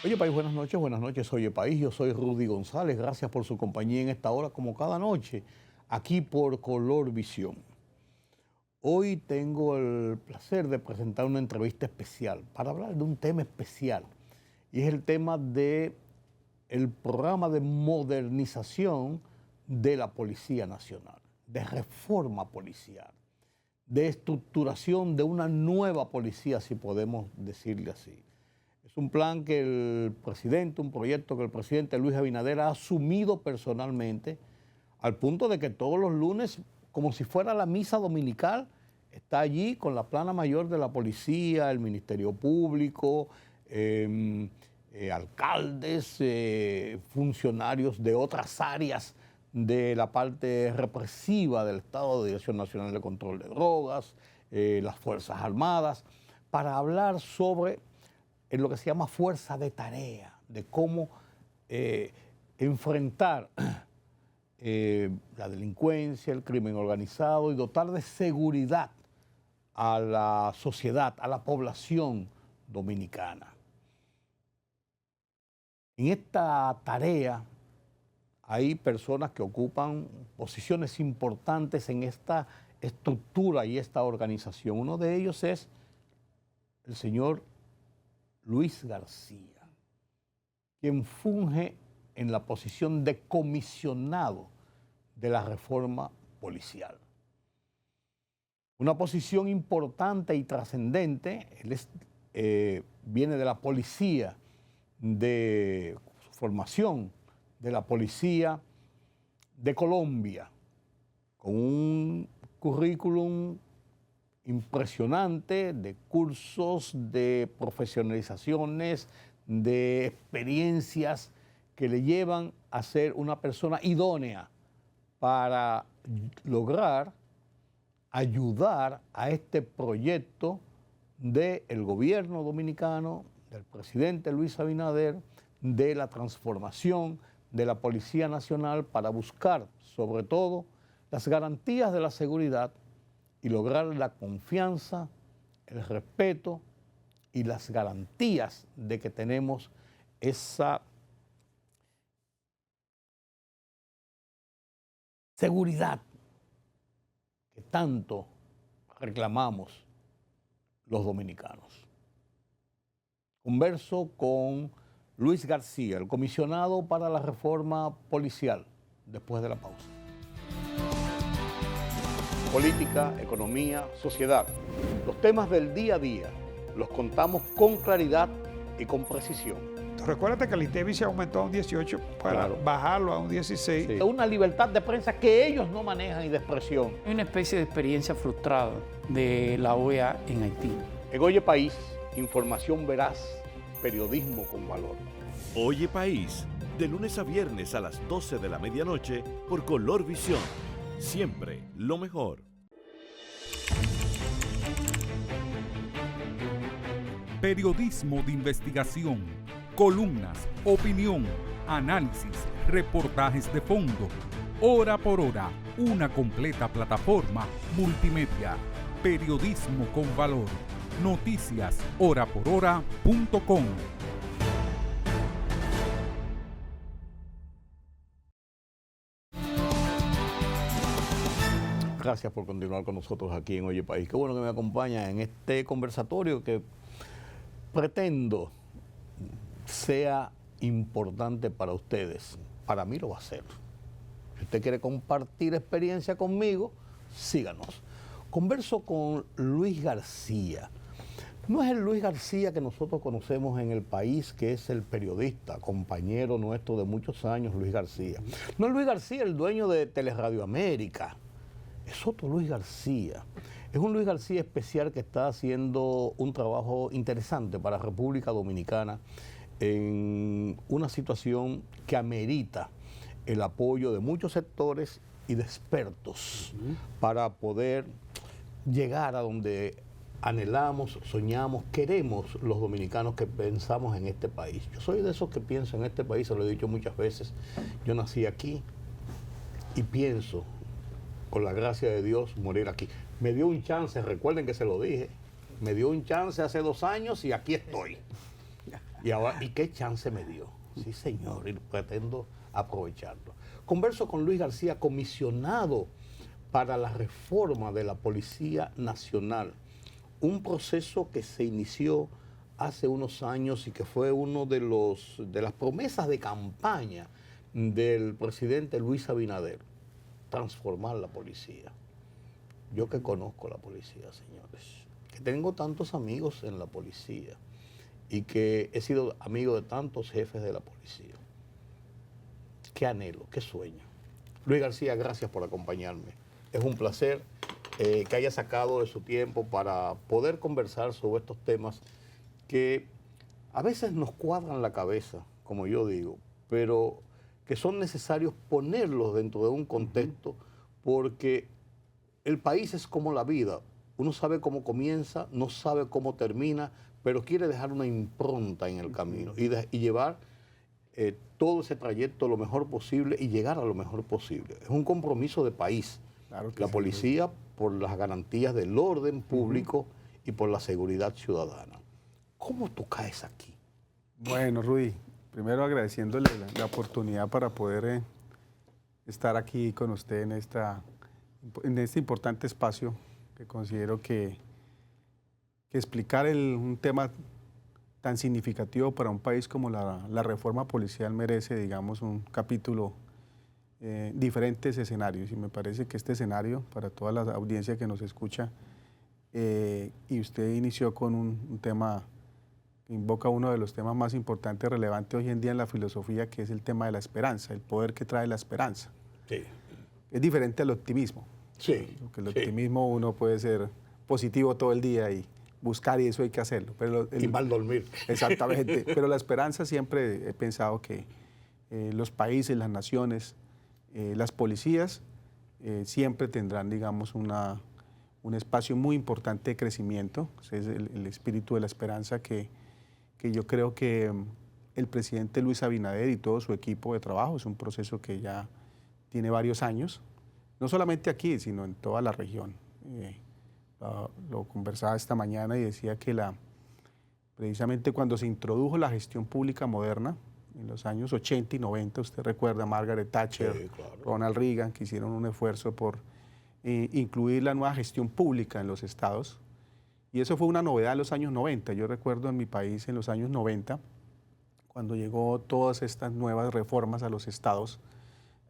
Oye País, buenas noches, Oye País, yo soy Rudy González, gracias por su compañía en esta hora como cada noche, aquí por Color Visión. Hoy tengo el placer de presentar una entrevista especial para hablar de un tema especial y es el tema del programa de modernización de la Policía Nacional, de reforma policial, de estructuración de una nueva policía, si podemos decirle así. Es un plan que el presidente, un proyecto que el presidente Luis Abinader ha asumido personalmente, al punto de que todos los lunes, como si fuera la misa dominical, está allí con la plana mayor de la policía, el Ministerio Público, alcaldes, funcionarios de otras áreas de la parte represiva del Estado, de Dirección Nacional de Control de Drogas, las Fuerzas Armadas, para hablar sobre en lo que se llama fuerza de tarea, de cómo enfrentar la delincuencia, el crimen organizado y dotar de seguridad a la sociedad, a la población dominicana. En esta tarea hay personas que ocupan posiciones importantes en esta estructura y esta organización. Uno de ellos es el señor Luis García, quien funge en la posición de comisionado de la reforma policial. Una posición importante y trascendente. Él viene de la policía, de su formación, de la policía de Colombia, con un currículum impresionante de cursos, de profesionalizaciones, de experiencias que le llevan a ser una persona idónea para lograr ayudar a este proyecto del gobierno dominicano, del presidente Luis Abinader, de la transformación de la Policía Nacional para buscar, sobre todo, las garantías de la seguridad y lograr la confianza, el respeto y las garantías de que tenemos esa seguridad que tanto reclamamos los dominicanos. Converso con Luis García, el comisionado para la reforma policial, después de la pausa. Política, economía, sociedad. Los temas del día a día los contamos con claridad y con precisión. Recuérdate que el INTEVI se aumentó a un 18 para bajarlo a un 16. Sí. Una libertad de prensa que ellos no manejan y de expresión. Hay una especie de experiencia frustrada de la OEA en Haití. En Oye País, información veraz, periodismo con valor. Oye País, de lunes a viernes a las 12 de la medianoche por Color Visión. Siempre lo mejor. Periodismo de investigación, columnas, opinión, análisis, reportajes de fondo. Hora por hora, una completa plataforma multimedia. Periodismo con valor. Noticias horaporhora.com. Gracias por continuar con nosotros aquí en Oye País. Qué bueno que me acompaña en este conversatorio que pretendo sea importante para ustedes. Para mí lo va a ser. Si usted quiere compartir experiencia conmigo, síganos. Converso con Luis García. No es el Luis García que nosotros conocemos en el país, que es el periodista, compañero nuestro de muchos años, Luis García. No es Luis García, el dueño de Teleradio América. Es otro Luis García. Es un Luis García especial que está haciendo un trabajo interesante para República Dominicana en una situación que amerita el apoyo de muchos sectores y de expertos para poder llegar a donde anhelamos, soñamos, queremos los dominicanos que pensamos en este país. Yo soy de esos que pienso en este país, se lo he dicho muchas veces. Yo nací aquí y pienso, con la gracia de Dios, morir aquí. Me dio un chance, recuerden que se lo dije, me dio un chance hace 2 años y aquí estoy. ¿Y qué chance me dio? Sí, señor, y pretendo aprovecharlo. Converso con Luis García, comisionado para la reforma de la Policía Nacional, un proceso que se inició hace unos años y que fue uno de las promesas de campaña del presidente Luis Abinader, transformar la policía. Yo que conozco la policía, señores, que tengo tantos amigos en la policía y que he sido amigo de tantos jefes de la policía. Qué anhelo, qué sueño. Luis García, gracias por acompañarme. Es un placer que haya sacado de su tiempo para poder conversar sobre estos temas que a veces nos cuadran la cabeza, como yo digo, pero que son necesarios ponerlos dentro de un contexto, porque el país es como la vida. Uno sabe cómo comienza, no sabe cómo termina, pero quiere dejar una impronta en el camino y llevar todo ese trayecto lo mejor posible y llegar a lo mejor posible. Es un compromiso de país. Claro que la sí, policía por las garantías del orden público y por la seguridad ciudadana. ¿Cómo tú caes aquí? Bueno, Rudy, primero agradeciéndole la oportunidad para poder estar aquí con usted en este importante espacio que considero que explicar un tema tan significativo para un país como la reforma policial merece, digamos, un capítulo diferentes escenarios, y me parece que este escenario, para toda la audiencia que nos escucha, y usted inició con un tema que invoca uno de los temas más importantes, relevantes hoy en día en la filosofía, que es el tema de la esperanza, el poder que trae la esperanza. Sí. Es diferente al optimismo. Sí. Porque el optimismo uno puede ser positivo todo el día y buscar, y eso hay que hacerlo. Pero y mal dormir. Exactamente. Pero la esperanza, siempre he pensado que los países, las naciones, las policías siempre tendrán, digamos, un espacio muy importante de crecimiento. Ese es el espíritu de la esperanza que yo creo que el presidente Luis Abinader y todo su equipo de trabajo, es un proceso que ya tiene varios años, no solamente aquí, sino en toda la región. Lo conversaba esta mañana y decía que precisamente cuando se introdujo la gestión pública moderna, en los años 80 y 90, usted recuerda a Margaret Thatcher, sí, claro, Ronald Reagan, que hicieron un esfuerzo por incluir la nueva gestión pública en los estados, y eso fue una novedad en los años 90. Yo recuerdo en mi país en los años 90, cuando llegó todas estas nuevas reformas a los estados,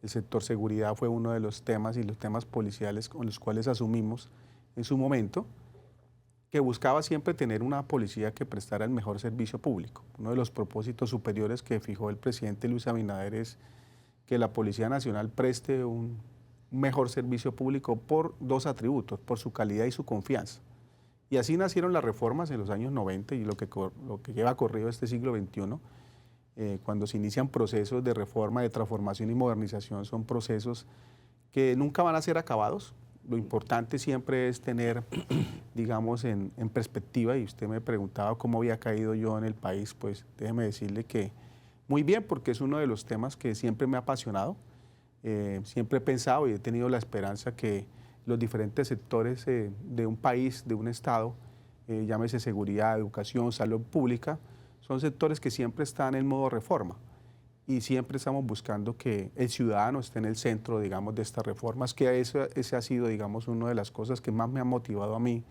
el sector seguridad fue uno de los temas y los temas policiales con los cuales asumimos en su momento, que buscaba siempre tener una policía que prestara el mejor servicio público. Uno de los propósitos superiores que fijó el presidente Luis Abinader es que la Policía Nacional preste un mejor servicio público por dos atributos, por su calidad y su confianza. Y así nacieron las reformas en los años 90 y lo que lleva corrido este siglo XXI. Cuando se inician procesos de reforma, de transformación y modernización, son procesos que nunca van a ser acabados. Lo importante siempre es tener, digamos, en perspectiva, y usted me preguntaba cómo había caído yo en el país, pues déjeme decirle que muy bien, porque es uno de los temas que siempre me ha apasionado. Siempre he pensado y he tenido la esperanza que los diferentes sectores de un país, de un estado, llámese seguridad, educación, salud pública, son sectores que siempre están en modo reforma. Y siempre estamos buscando que el ciudadano esté en el centro, digamos, de estas reformas, que ese ha sido, digamos, una de las cosas que más me ha motivado a mí,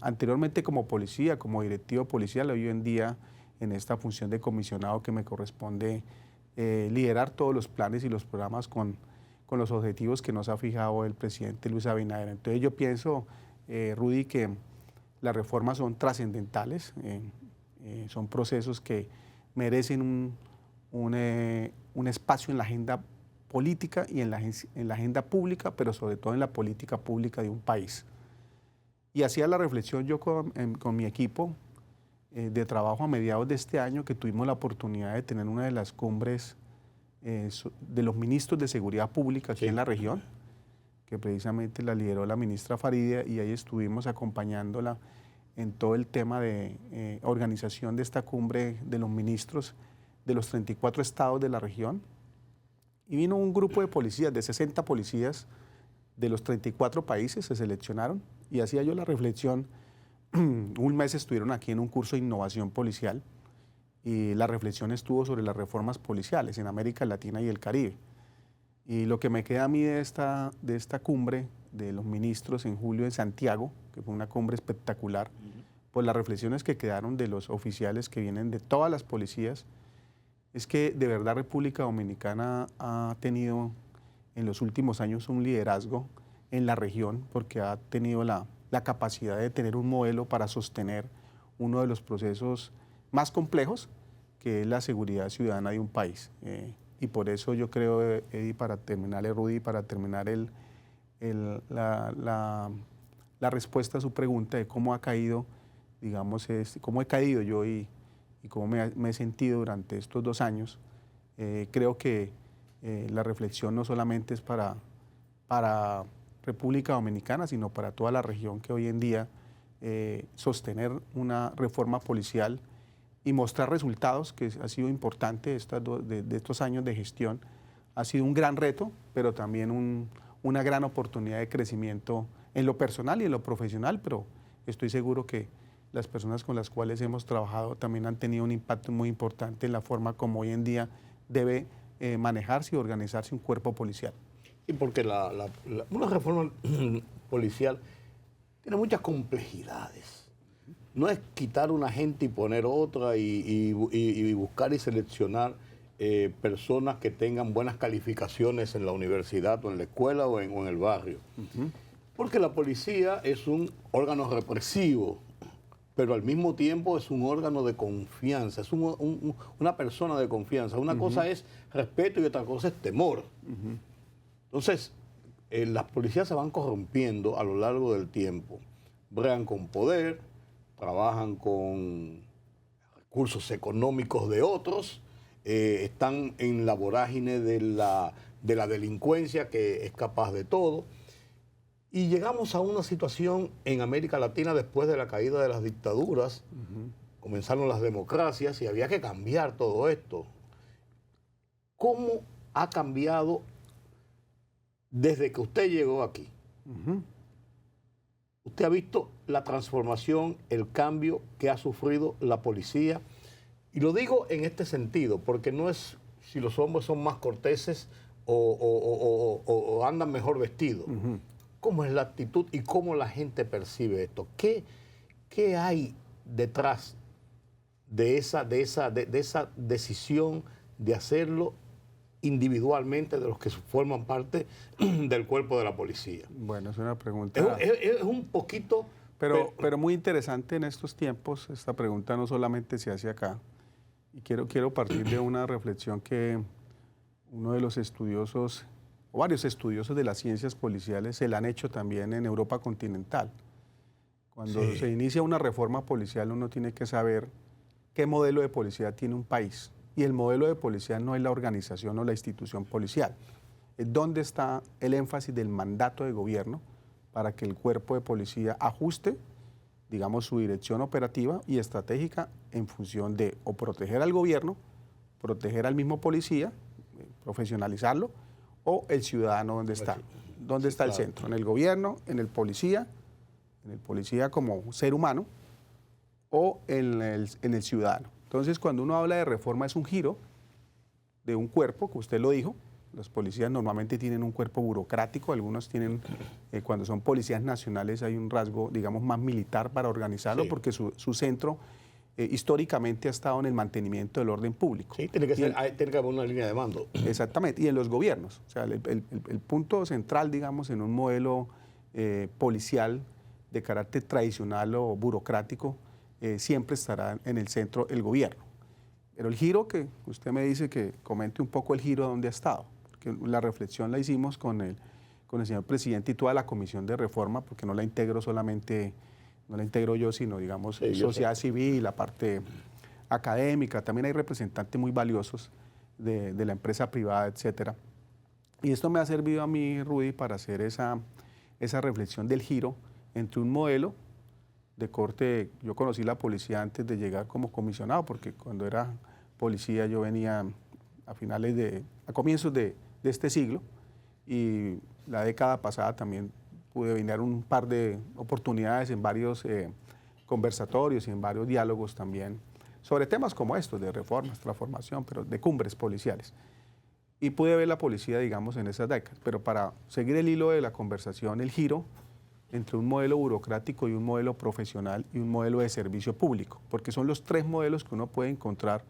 anteriormente como policía, como directivo policial, hoy en día en esta función de comisionado que me corresponde liderar todos los planes y los programas con los objetivos que nos ha fijado el presidente Luis Abinader. Entonces yo pienso, Rudy, que las reformas son trascendentales, son procesos que merecen un espacio en la agenda política y en la agenda pública, pero sobre todo en la política pública de un país. Y hacía la reflexión yo con mi equipo de trabajo a mediados de este año, que tuvimos la oportunidad de tener una de las cumbres de los ministros de Seguridad Pública aquí en la región, que precisamente la lideró la ministra Faridia, y ahí estuvimos acompañándola en todo el tema de organización de esta cumbre de los ministros de los 34 estados de la región, y vino un grupo de policías, de 60 policías de los 34 países, se seleccionaron, y hacía yo la reflexión. Un mes estuvieron aquí en un curso de innovación policial, y la reflexión estuvo sobre las reformas policiales en América Latina y el Caribe. Y lo que me queda a mí de esta cumbre de los ministros en julio en Santiago, que fue una cumbre espectacular, pues las reflexiones que quedaron de los oficiales que vienen de todas las policías, es que de verdad República Dominicana ha tenido en los últimos años un liderazgo en la región, porque ha tenido la capacidad de tener un modelo para sostener uno de los procesos más complejos, que es la seguridad ciudadana de un país. Y por eso yo creo, Eddie, para terminar, Rudy, para terminar la respuesta a su pregunta de cómo ha caído, digamos, cómo he caído yo y cómo me he sentido durante estos 2 años, creo que la reflexión no solamente es para República Dominicana, sino para toda la región, que hoy en día sostener una reforma policial y mostrar resultados, que ha sido importante de estos años de gestión, ha sido un gran reto, pero también una gran oportunidad de crecimiento en lo personal y en lo profesional, pero estoy seguro que las personas con las cuales hemos trabajado también han tenido un impacto muy importante en la forma como hoy en día debe manejarse y organizarse un cuerpo policial. Y porque una reforma policial tiene muchas complejidades. No es quitar una gente y poner otra y buscar y seleccionar personas que tengan buenas calificaciones en la universidad o en la escuela o en el barrio. Porque la policía es un órgano represivo, pero al mismo tiempo es un órgano de confianza, es una persona de confianza. Una cosa es respeto y otra cosa es temor. Entonces, las policías se van corrompiendo a lo largo del tiempo. Bregan con poder, trabajan con recursos económicos de otros, están en la vorágine de la delincuencia que es capaz de todo. Y llegamos a una situación en América Latina después de la caída de las dictaduras, comenzaron las democracias y había que cambiar todo esto. ¿Cómo ha cambiado desde que usted llegó aquí? ¿Usted ha visto la transformación, el cambio que ha sufrido la policía? Y lo digo en este sentido, porque no es si los hombres son más corteses o andan mejor vestidos. ¿Cómo es la actitud y cómo la gente percibe esto? ¿Qué hay detrás de esa decisión de hacerlo individualmente de los que forman parte del cuerpo de la policía? Bueno, es una pregunta... Es un poquito... Pero muy interesante en estos tiempos. Esta pregunta no solamente se hace acá. Y quiero partir de una reflexión que uno de los estudiosos, o varios estudiosos de las ciencias policiales, se la han hecho también en Europa continental. Cuando se inicia una reforma policial, uno tiene que saber qué modelo de policía tiene un país. Y el modelo de policía no es la organización o la institución policial. Es dónde está el énfasis del mandato de gobierno para que el cuerpo de policía ajuste, digamos, su dirección operativa y estratégica en función de o proteger al gobierno, proteger al mismo policía, profesionalizarlo, o el ciudadano donde está. ¿Dónde está el centro? ¿En el gobierno, en el policía como ser humano o en el ciudadano? Entonces, cuando uno habla de reforma es un giro de un cuerpo, que usted lo dijo. Los policías normalmente tienen un cuerpo burocrático, algunos tienen, cuando son policías nacionales hay un rasgo, digamos, más militar para organizarlo, porque su centro históricamente ha estado en el mantenimiento del orden público. Sí, tiene que haber una línea de mando. Exactamente, y en los gobiernos. O sea, el punto central, digamos, en un modelo policial de carácter tradicional o burocrático, siempre estará en el centro el gobierno. Pero el giro que usted me dice, que comente un poco el giro donde ha estado, porque la reflexión la hicimos con el señor presidente y toda la comisión de reforma, porque no la integro yo, sino, digamos, sociedad civil, la parte académica, también hay representantes muy valiosos de la empresa privada, etcétera. Y esto me ha servido a mí, Rudy, para hacer esa reflexión del giro entre un modelo de corte. Yo conocí la policía antes de llegar como comisionado, porque cuando era policía yo venía a comienzos de este siglo, y la década pasada también pude venir un par de oportunidades en varios conversatorios y en varios diálogos también sobre temas como estos, de reformas, transformación, pero de cumbres policiales. Y pude ver la policía, digamos, en esas décadas. Pero para seguir el hilo de la conversación, el giro entre un modelo burocrático y un modelo profesional y un modelo de servicio público, porque son los tres modelos que uno puede encontrar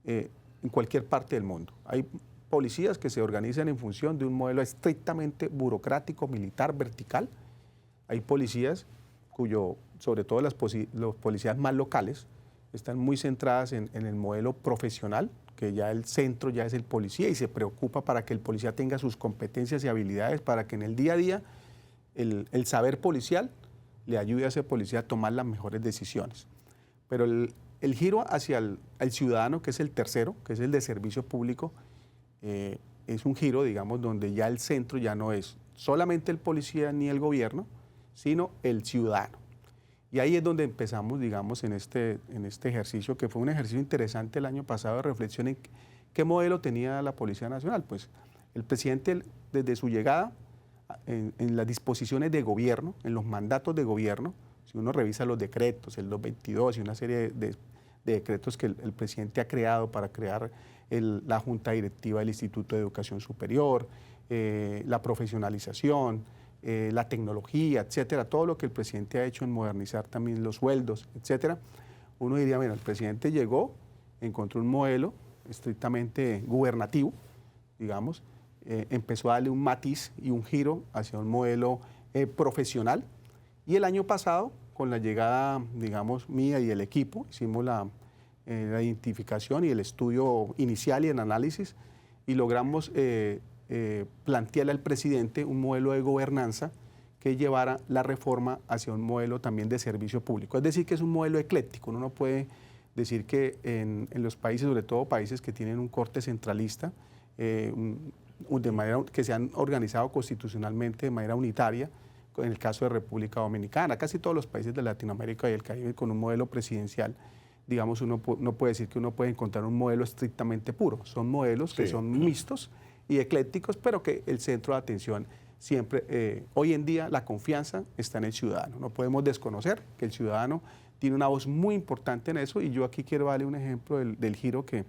en cualquier parte del mundo. Hay policías que se organizan en función de un modelo estrictamente burocrático, militar, vertical. Hay policías sobre todo los policías más locales, están muy centradas en el modelo profesional, que ya el centro ya es el policía y se preocupa para que el policía tenga sus competencias y habilidades para que en el día a día el saber policial le ayude a ese policía a tomar las mejores decisiones. Pero el giro hacia el ciudadano, que es el tercero, que es el de servicio público, es un giro, digamos, donde ya el centro ya no es solamente el policía ni el gobierno, sino el ciudadano. Y ahí es donde empezamos, digamos, en este ejercicio, que fue un ejercicio interesante el año pasado de reflexión en qué modelo tenía la Policía Nacional. Pues el presidente, desde su llegada, en las disposiciones de gobierno, en los mandatos de gobierno, si uno revisa los decretos, el 222 y una serie de decretos que el presidente ha creado para crear la Junta Directiva del Instituto de Educación Superior, la profesionalización, la tecnología, etcétera, todo lo que el presidente ha hecho en modernizar también los sueldos, etcétera, uno diría, bueno, el presidente llegó, encontró un modelo estrictamente gubernativo, digamos, empezó a darle un matiz y un giro hacia un modelo profesional, y el año pasado, con la llegada, digamos, mía y el equipo, hicimos la identificación y el estudio inicial y el análisis, y logramos plantearle al presidente un modelo de gobernanza que llevara la reforma hacia un modelo también de servicio público. Es decir, que es un modelo ecléctico. Uno no puede decir que en los países, sobre todo países que tienen un corte centralista, de manera que se han organizado constitucionalmente de manera unitaria, en el caso de República Dominicana, casi todos los países de Latinoamérica y el Caribe con un modelo presidencial, digamos, uno no puede decir que uno puede encontrar un modelo estrictamente puro. Son modelos que son mixtos y eclécticos, pero que el centro de atención siempre, hoy en día la confianza está en el ciudadano. No podemos desconocer que el ciudadano tiene una voz muy importante en eso, y yo aquí quiero darle un ejemplo del giro que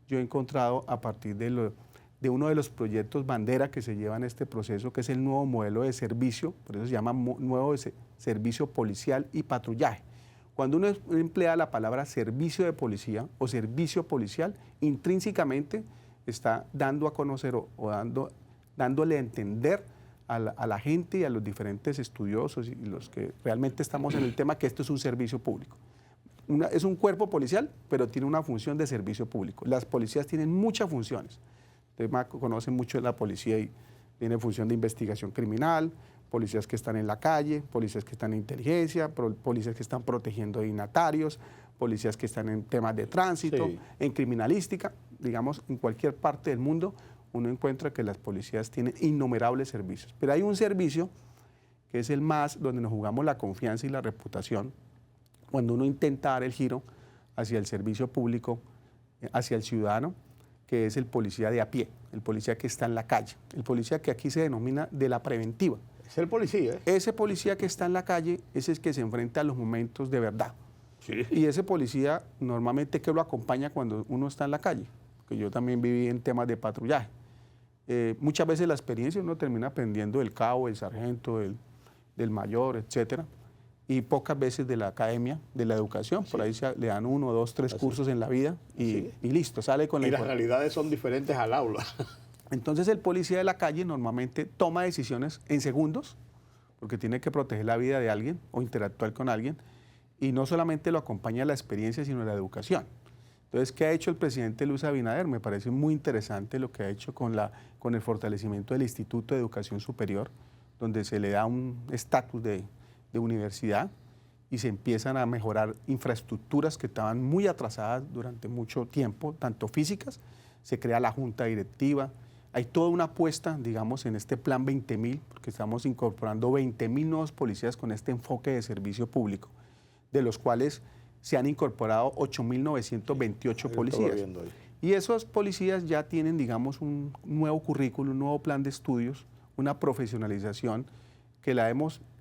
yo he encontrado a partir de uno de los proyectos bandera que se lleva en este proceso, que es el nuevo modelo de servicio, por eso se llama nuevo servicio policial y patrullaje. Cuando uno emplea la palabra servicio de policía o servicio policial, intrínsecamente está dando a conocer o dándole a entender a la gente y a los diferentes estudiosos y los que realmente estamos en el tema que esto es un servicio público. Es un cuerpo policial, pero tiene una función de servicio público. Las policías tienen muchas funciones. Ustedes conocen mucho de la policía y tiene función de investigación criminal, policías que están en la calle, policías que están en inteligencia, policías que están protegiendo dignatarios, policías que están en temas de tránsito, en criminalística, digamos, en cualquier parte del mundo uno encuentra que las policías tienen innumerables servicios. Pero hay un servicio que es el más, donde nos jugamos la confianza y la reputación, cuando uno intenta dar el giro hacia el servicio público, hacia el ciudadano, que es el policía de a pie, el policía que está en la calle, el policía que aquí se denomina de la preventiva. Es el policía. Ese policía que está en la calle es el que se enfrenta a los momentos de verdad. Sí. Y ese policía normalmente que lo acompaña cuando uno está en la calle, que yo también viví en temas de patrullaje. Muchas veces la experiencia uno termina aprendiendo del cabo, del sargento, del mayor, etcétera, y pocas veces de la academia, de la educación. Por ahí le dan 1, 2, 3 cursos en la vida y listo, sale con la información. Y las realidades son diferentes al aula. Entonces el policía de la calle normalmente toma decisiones en segundos, porque tiene que proteger la vida de alguien o interactuar con alguien, y no solamente lo acompaña la experiencia, sino la educación. Entonces, ¿qué ha hecho el presidente Luis Abinader? Me parece muy interesante lo que ha hecho con el fortalecimiento del Instituto de Educación Superior, donde se le da un estatus de universidad y se empiezan a mejorar infraestructuras que estaban muy atrasadas durante mucho tiempo, tanto físicas, se crea la junta directiva, hay toda una apuesta, digamos, en este plan 20.000, porque estamos incorporando 20.000 nuevos policías con este enfoque de servicio público, de los cuales se han incorporado 8.928 policías. Y esos policías ya tienen, digamos, un nuevo currículo, un nuevo plan de estudios, una profesionalización que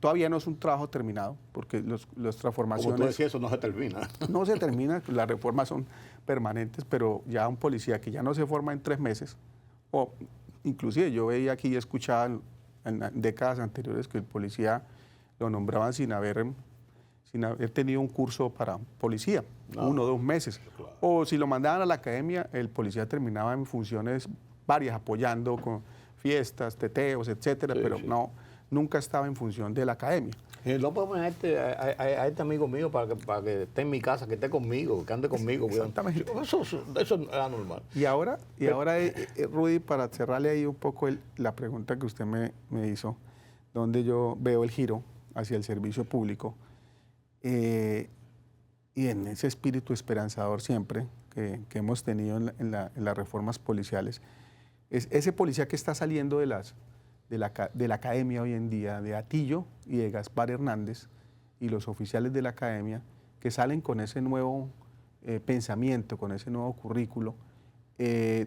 todavía no es un trabajo terminado, porque las transformaciones... Como tú decías, eso no se termina. No se termina, las reformas son permanentes, pero ya un policía que ya no se forma en 3 meses, o inclusive yo veía aquí y escuchaba en décadas anteriores que el policía lo nombraban sin haber tenido un curso para policía, 1 o 2 meses. Claro. O si lo mandaban a la academia, el policía terminaba en funciones varias, apoyando con fiestas, teteos, etcétera, Sí, pero sí. nunca estaba en función de la academia. No podemos a este amigo mío para que esté en mi casa, que esté conmigo, que ande conmigo. Exactamente. Eso era normal. Y ahora Rudy, para cerrarle ahí un poco la pregunta que usted me hizo, donde yo veo el giro hacia el servicio público, y en ese espíritu esperanzador siempre que hemos tenido en las reformas policiales, es ese policía que está saliendo de la academia hoy en día, de Atillo y de Gaspar Hernández, y los oficiales de la academia, que salen con ese nuevo pensamiento, con ese nuevo currículo, que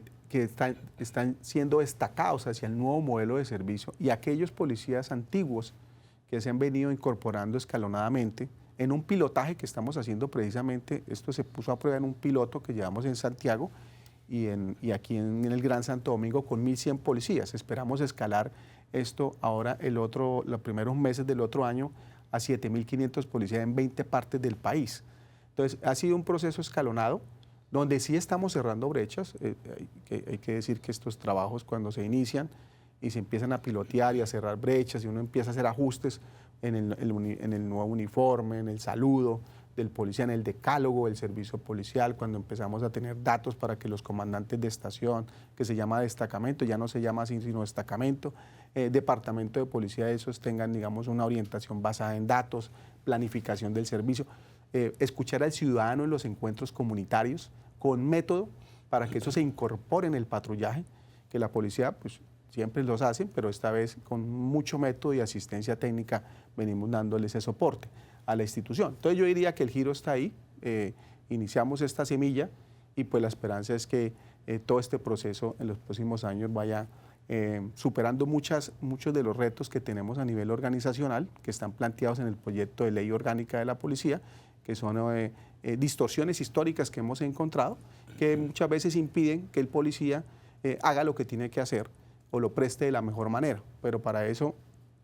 están siendo destacados hacia el nuevo modelo de servicio, y aquellos policías antiguos que se han venido incorporando escalonadamente en un pilotaje que estamos haciendo precisamente. Esto se puso a prueba en un piloto que llevamos en Santiago y aquí en el Gran Santo Domingo con 1.100 policías. Esperamos escalar esto ahora los primeros meses del otro año a 7.500 policías en 20 partes del país. Entonces, ha sido un proceso escalonado donde sí estamos cerrando brechas. Hay que decir que estos trabajos, cuando se inician y se empiezan a pilotear y a cerrar brechas y uno empieza a hacer ajustes en el nuevo uniforme, en el saludo del policía, en el decálogo del servicio policial, cuando empezamos a tener datos para que los comandantes de estación, que se llama destacamento, ya no se llama así sino destacamento, departamento de policía, esos tengan, digamos, una orientación basada en datos, planificación del servicio, escuchar al ciudadano en los encuentros comunitarios con método para que eso se incorpore en el patrullaje, que la policía pues siempre los hace, pero esta vez con mucho método y asistencia técnica venimos dándoles ese soporte a la institución. Entonces yo diría que el giro está ahí, iniciamos esta semilla y pues la esperanza es que todo este proceso en los próximos años vaya superando muchos de los retos que tenemos a nivel organizacional, que están planteados en el proyecto de ley orgánica de la policía, que son distorsiones históricas que hemos encontrado, que muchas veces impiden que el policía haga lo que tiene que hacer o lo preste de la mejor manera, pero para eso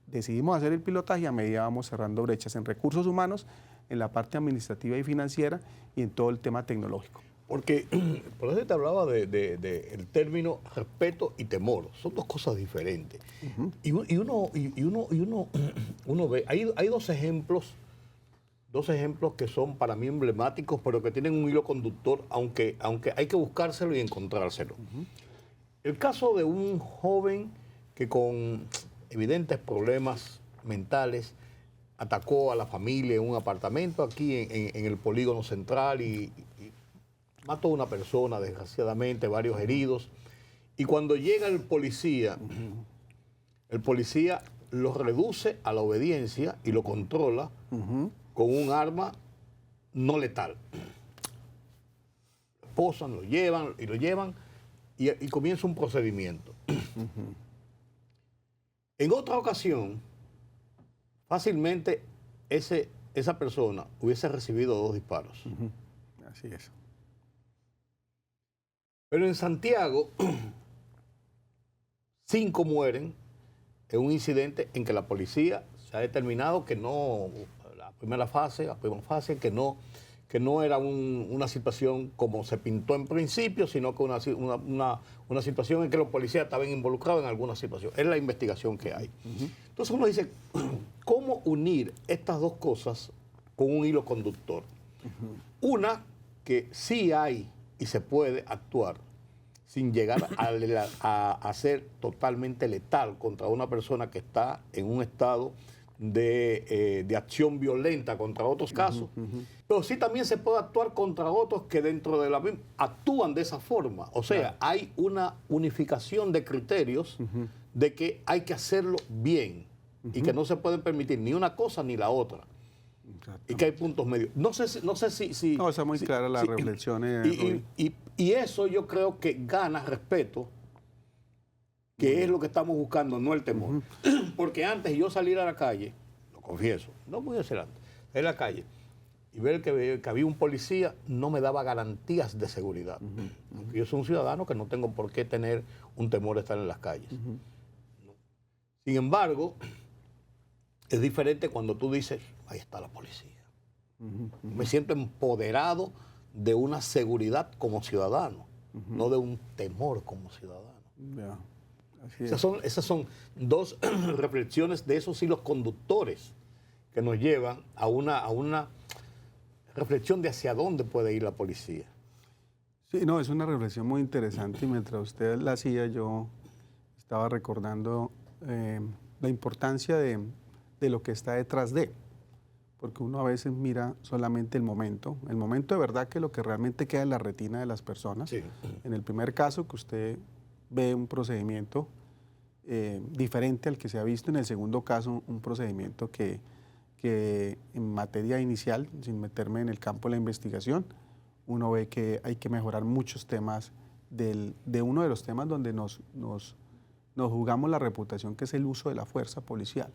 decidimos hacer el pilotaje y a medida vamos cerrando brechas en recursos humanos, en la parte administrativa y financiera y en todo el tema tecnológico. Porque por eso te hablaba el término respeto y temor. Son dos cosas diferentes. Uh-huh. Y uno ve, hay dos ejemplos que son para mí emblemáticos, pero que tienen un hilo conductor, aunque hay que buscárselo y encontrárselo. Uh-huh. El caso de un joven que con evidentes problemas mentales atacó a la familia en un apartamento aquí en el polígono central y mató a una persona, desgraciadamente, varios heridos. Y cuando llega el policía lo reduce a la obediencia y lo controla con un arma no letal. Lo esposan, lo llevan y comienza un procedimiento. En otra ocasión, fácilmente esa persona hubiese recibido 2 disparos. Así es. Pero en Santiago, 5 mueren en un incidente en que la policía se ha determinado que no, la primera fase, que no era una situación como se pintó en principio, sino que una situación en que los policías estaban involucrados en alguna situación. Es la investigación que hay. Entonces uno dice, ¿cómo unir estas dos cosas con un hilo conductor? Una, que sí hay y se puede actuar sin llegar a ser totalmente letal contra una persona que está en un estado de acción violenta contra otros casos, pero sí también se puede actuar contra otros que dentro de la misma actúan de esa forma. O sea, hay una unificación de criterios de que hay que hacerlo bien y que no se pueden permitir ni una cosa ni la otra. Y que hay puntos medios. No sé si no, está muy clara la reflexión. Y eso yo creo que gana respeto, que es lo que estamos buscando, no el temor. Porque antes yo salir a la calle, lo confieso, no podía ser antes, en la calle, y ver que había un policía no me daba garantías de seguridad. Aunque yo soy un ciudadano que no tengo por qué tener un temor de estar en las calles. Sin embargo, es diferente cuando tú dices, ahí está la policía. Me siento empoderado de una seguridad como ciudadano, no de un temor como ciudadano. Ya, así es. Esas son dos reflexiones de esos hilos conductores que nos llevan a una reflexión de hacia dónde puede ir la policía. Sí, no, es una reflexión muy interesante y mientras usted la hacía yo estaba recordando la importancia de lo que está detrás de, porque uno a veces mira solamente el momento de verdad que lo que realmente queda en la retina de las personas. Sí. En el primer caso que usted ve un procedimiento diferente al que se ha visto, en el segundo caso un procedimiento que en materia inicial, sin meterme en el campo de la investigación, uno ve que hay que mejorar muchos temas de uno de los temas donde nos jugamos la reputación, que es el uso de la fuerza policial.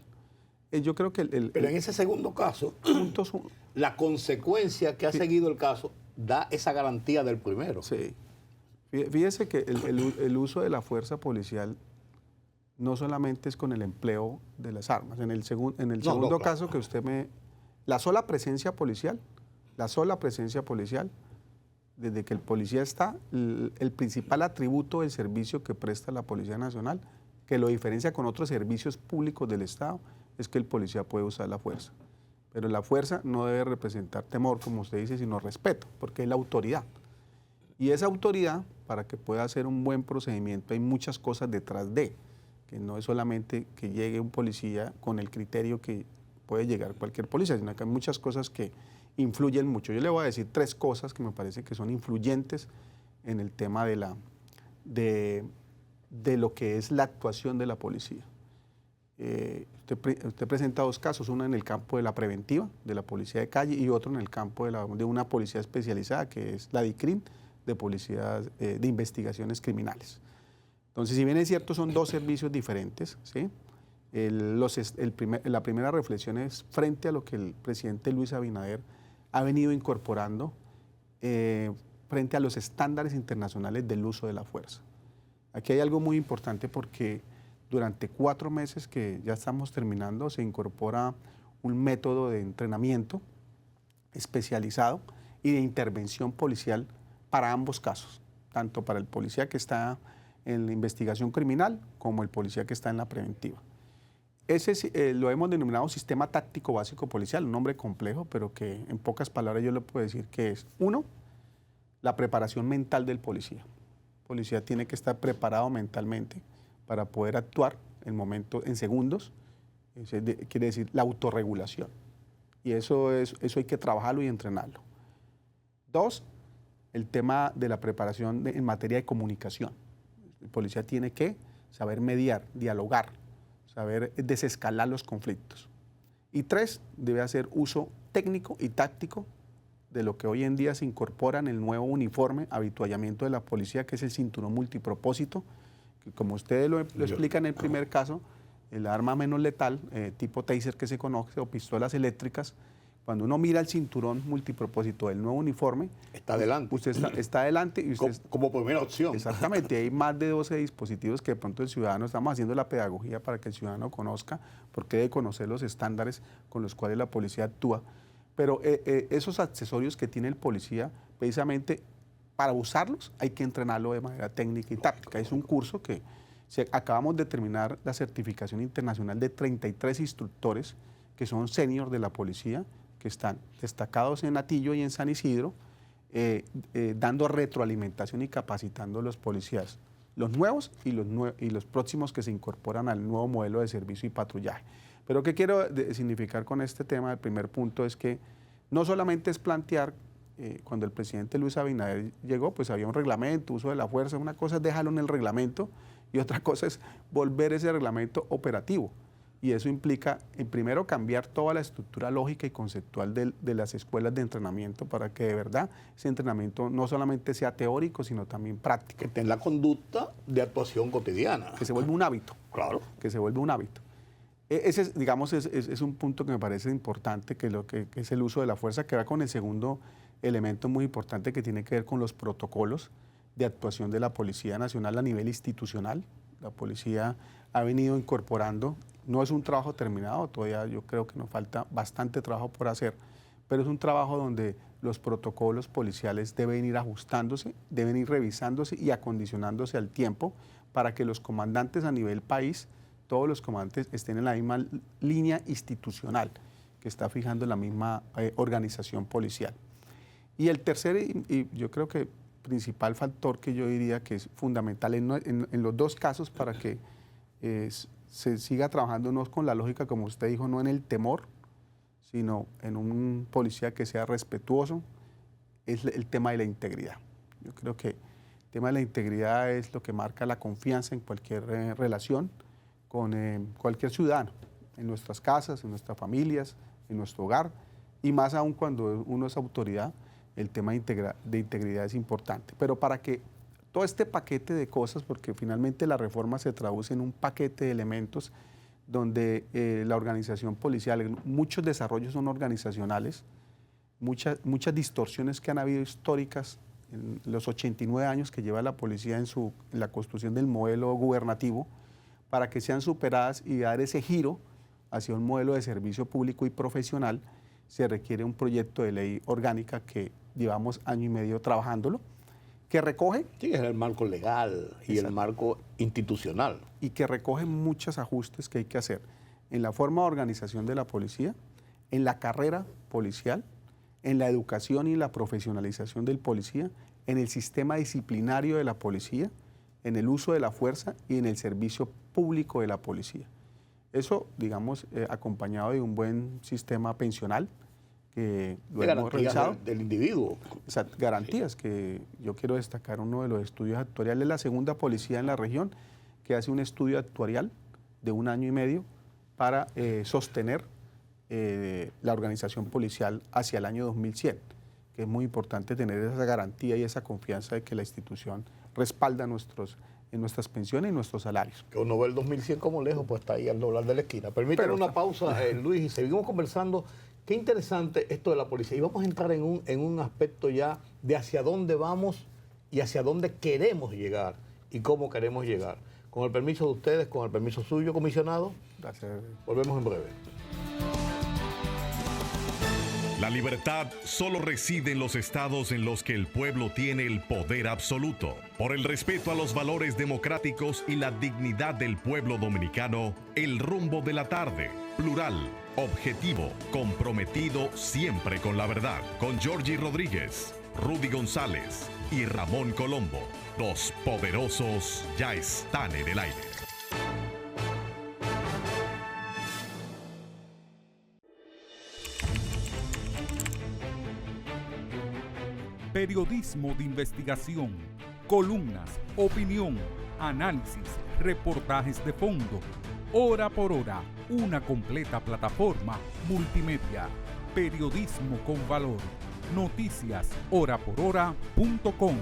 Yo creo que Pero en ese segundo caso, la consecuencia que ha seguido el caso da esa garantía del primero. Sí. Fíjese que el uso de la fuerza policial no solamente es con el empleo de las armas. En el segundo caso que usted la sola presencia policial, desde que el policía está, el principal atributo del servicio que presta la Policía Nacional, que lo diferencia con otros servicios públicos del Estado, es que el policía puede usar la fuerza. Pero la fuerza no debe representar temor, como usted dice, sino respeto, porque es la autoridad. Y esa autoridad, para que pueda hacer un buen procedimiento, hay muchas cosas detrás de, que no es solamente que llegue un policía con el criterio que puede llegar cualquier policía, sino que hay muchas cosas que influyen mucho. Yo le voy a decir 3 cosas que me parece que son influyentes en el tema de lo que es la actuación de la policía. Usted presenta 2 casos, uno en el campo de la preventiva, de la policía de calle, y otro en el campo de una policía especializada, que es la DICRIM, de policía de investigaciones criminales. Entonces, si bien es cierto, son 2 servicios diferentes, ¿sí? La primera reflexión es frente a lo que el presidente Luis Abinader ha venido incorporando frente a los estándares internacionales del uso de la fuerza. Aquí hay algo muy importante porque durante 4 meses que ya estamos terminando se incorpora un método de entrenamiento especializado y de intervención policial para ambos casos, tanto para el policía que está en la investigación criminal como el policía que está en la preventiva. Ese lo hemos denominado Sistema Táctico Básico Policial, un nombre complejo, pero que en pocas palabras yo le puedo decir que es, 1, la preparación mental del policía. El policía tiene que estar preparado mentalmente para poder actuar en segundos, quiere decir la autorregulación. Y eso hay que trabajarlo y entrenarlo. 2, el tema de la preparación en materia de comunicación. El policía tiene que saber mediar, dialogar, saber desescalar los conflictos. Y 3, debe hacer uso técnico y táctico de lo que hoy en día se incorpora en el nuevo uniforme, habituallamiento de la policía, que es el cinturón multipropósito, que como ustedes lo explican en el primer caso, el arma menos letal, tipo taser que se conoce, o pistolas eléctricas, cuando uno mira el cinturón multipropósito del nuevo uniforme, está adelante. Usted está adelante y usted como primera opción. Exactamente, hay más de 12 dispositivos que de pronto el ciudadano, estamos haciendo la pedagogía para que el ciudadano conozca, porque debe conocer los estándares con los cuales la policía actúa. Pero esos accesorios que tiene el policía, precisamente para usarlos hay que entrenarlo de manera técnica y táctica. Es un curso que acabamos de terminar la certificación internacional de 33 instructores que son senior de la policía, que están destacados en Atillo y en San Isidro, dando retroalimentación y capacitando a los policías, los nuevos y los próximos que se incorporan al nuevo modelo de servicio y patrullaje. Pero ¿qué quiero significar con este tema? El primer punto es que no solamente es plantear, cuando el presidente Luis Abinader llegó, pues había un reglamento, uso de la fuerza, una cosa es dejarlo en el reglamento y otra cosa es volver ese reglamento operativo. Y eso implica, primero, cambiar toda la estructura lógica y conceptual de las escuelas de entrenamiento para que de verdad ese entrenamiento no solamente sea teórico, sino también práctico. Que esté en la conducta de actuación cotidiana. Que se vuelva un hábito. Claro. Que se vuelva un hábito. Ese, digamos, es un punto que me parece importante, que es el uso de la fuerza, que va con el segundo elemento muy importante que tiene que ver con los protocolos de actuación de la Policía Nacional a nivel institucional. La policía ha venido incorporando, no es un trabajo terminado, todavía yo creo que nos falta bastante trabajo por hacer, pero es un trabajo donde los protocolos policiales deben ir ajustándose, deben ir revisándose y acondicionándose al tiempo para que los comandantes a nivel país, todos los comandantes estén en la misma línea institucional que está fijando la misma organización policial. Y el tercer, y yo creo que principal factor que yo diría que es fundamental en los dos casos para que se siga trabajando no con la lógica, como usted dijo, no en el temor, sino en un policía que sea respetuoso, es el tema de la integridad. Yo creo que el tema de la integridad es lo que marca la confianza en cualquier relación con cualquier ciudadano, en nuestras casas, en nuestras familias, en nuestro hogar, y más aún cuando uno es autoridad, el tema de integridad es importante. Pero para que todo este paquete de cosas, porque finalmente la reforma se traduce en un paquete de elementos donde la organización policial, muchos desarrollos son organizacionales, muchas distorsiones que han habido históricas en los 89 años que lleva la policía en la construcción del modelo gubernativo, para que sean superadas y dar ese giro hacia un modelo de servicio público y profesional, se requiere un proyecto de ley orgánica que llevamos año y medio trabajándolo, que recoge... Sí, es el marco legal y el marco institucional. Y que recoge muchos ajustes que hay que hacer en la forma de organización de la policía, en la carrera policial, en la educación y la profesionalización del policía, en el sistema disciplinario de la policía, en el uso de la fuerza y en el servicio público de la policía. Eso, digamos, acompañado de un buen sistema pensional, que lo hemos revisado. Del individuo. Garantías, sí. Que yo quiero destacar uno de los estudios actuariales, es la segunda policía en la región, que hace un estudio actuarial de 1 año y medio para sostener la organización policial hacia el año 2100, que es muy importante tener esa garantía y esa confianza de que la institución respalda en nuestras pensiones y nuestros salarios. Que uno ve el 2100 como lejos, pues está ahí al doblar de la esquina. Permítame una pausa, Luis, y seguimos conversando. Qué interesante esto de la policía. Y vamos a entrar en un aspecto ya de hacia dónde vamos y hacia dónde queremos llegar y cómo queremos llegar. Con el permiso de ustedes, con el permiso suyo, comisionado. Gracias. Volvemos en breve. La libertad solo reside en los estados en los que el pueblo tiene el poder absoluto. Por el respeto a los valores democráticos y la dignidad del pueblo dominicano, El Rumbo de la Tarde, plural, objetivo, comprometido siempre con la verdad. Con Georgie Rodríguez, Rudy González y Ramón Colombo. Los poderosos ya están en el aire. Periodismo de investigación, columnas, opinión, análisis, reportajes de fondo. Hora por hora, una completa plataforma multimedia. Periodismo con valor. Noticias horaporhora.com.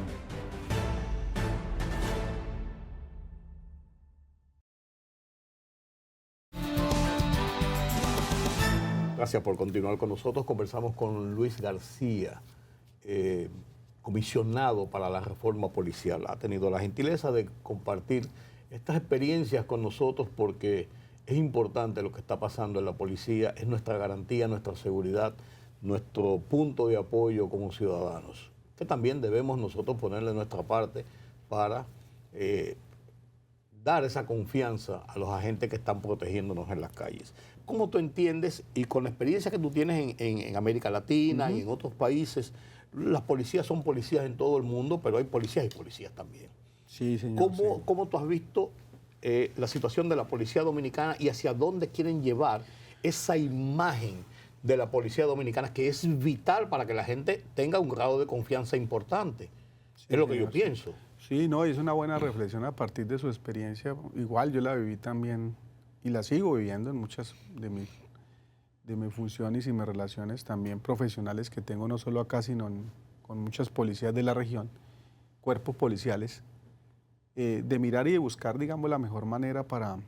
Gracias por continuar con nosotros. Conversamos con Luis García, comisionado para la reforma policial. Ha tenido la gentileza de compartir estas experiencias con nosotros porque es importante lo que está pasando en la policía, es nuestra garantía, nuestra seguridad, nuestro punto de apoyo como ciudadanos, que también debemos nosotros ponerle nuestra parte para dar esa confianza a los agentes que están protegiéndonos en las calles. ¿Cómo tú entiendes, y con la experiencia que tú tienes en América Latina y en otros países, las policías son policías en todo el mundo, pero hay policías y policías también? Sí, señor. ¿Cómo tú has visto la situación de la policía dominicana y hacia dónde quieren llevar esa imagen de la policía dominicana, que es vital para que la gente tenga un grado de confianza importante? Sí, es lo que yo pienso. Sí, no, es una buena reflexión a partir de su experiencia. Igual yo la viví también y la sigo viviendo en muchas de mis funciones y mis relaciones también profesionales que tengo no solo acá, sino con muchas policías de la región, cuerpos policiales, de mirar y de buscar, digamos, la mejor manera para,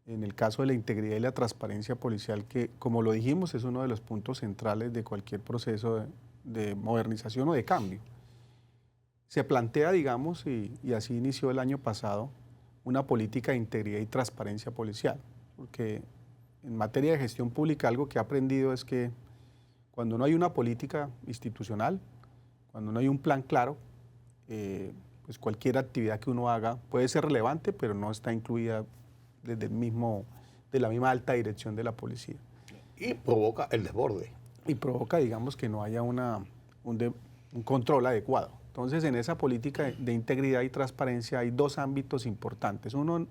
en el caso de la integridad y la transparencia policial, que, como lo dijimos, es uno de los puntos centrales de cualquier proceso de modernización o de cambio. Se plantea, digamos, y así inició el año pasado, una política de integridad y transparencia policial, porque en materia de gestión pública algo que he aprendido es que cuando no hay una política institucional, cuando no hay un plan claro, pues cualquier actividad que uno haga puede ser relevante, pero no está incluida de la misma alta dirección de la policía. Y provoca el desborde. Y provoca, digamos, que no haya un control adecuado. Entonces, en esa política de integridad y transparencia hay dos ámbitos importantes, uno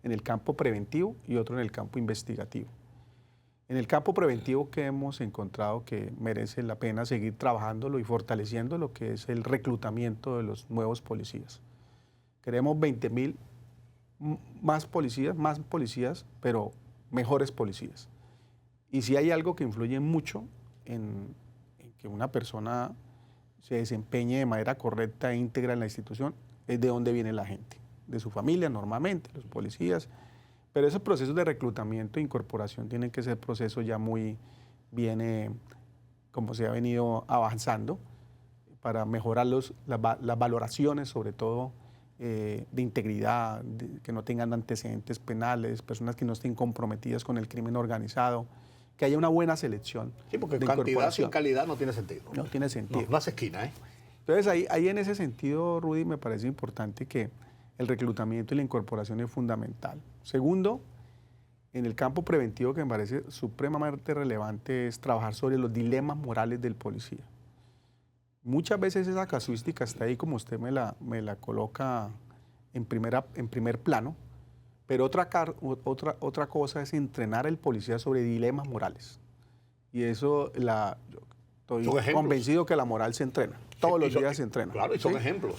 en el campo preventivo y otro en el campo investigativo. En el campo preventivo, que hemos encontrado que merece la pena seguir trabajándolo y fortaleciendo lo que es el reclutamiento de los nuevos policías. Queremos 20.000 más policías, pero mejores policías. Y si hay algo que influye mucho en que una persona se desempeñe de manera correcta e íntegra en la institución, es de dónde viene la gente, de su familia normalmente, los policías. Pero esos procesos de reclutamiento e incorporación tienen que ser procesos ya muy bien, como se ha venido avanzando, para mejorar las valoraciones, sobre todo de integridad, que no tengan antecedentes penales, personas que no estén comprometidas con el crimen organizado, que haya una buena selección. Sí, porque cantidad sin calidad no tiene sentido. No tiene sentido. No hace esquina, ¿eh? Entonces, ahí en ese sentido, Rudy, me parece importante que el reclutamiento y la incorporación es fundamental. Segundo, en el campo preventivo, que me parece supremamente relevante, es trabajar sobre los dilemas morales del policía. Muchas veces esa casuística está ahí, como usted me la coloca en primer plano, pero otra cosa es entrenar al policía sobre dilemas morales. Y eso, yo estoy convencido que la moral se entrena. Todos los días se entrena. Claro, y son ¿sí? ejemplos.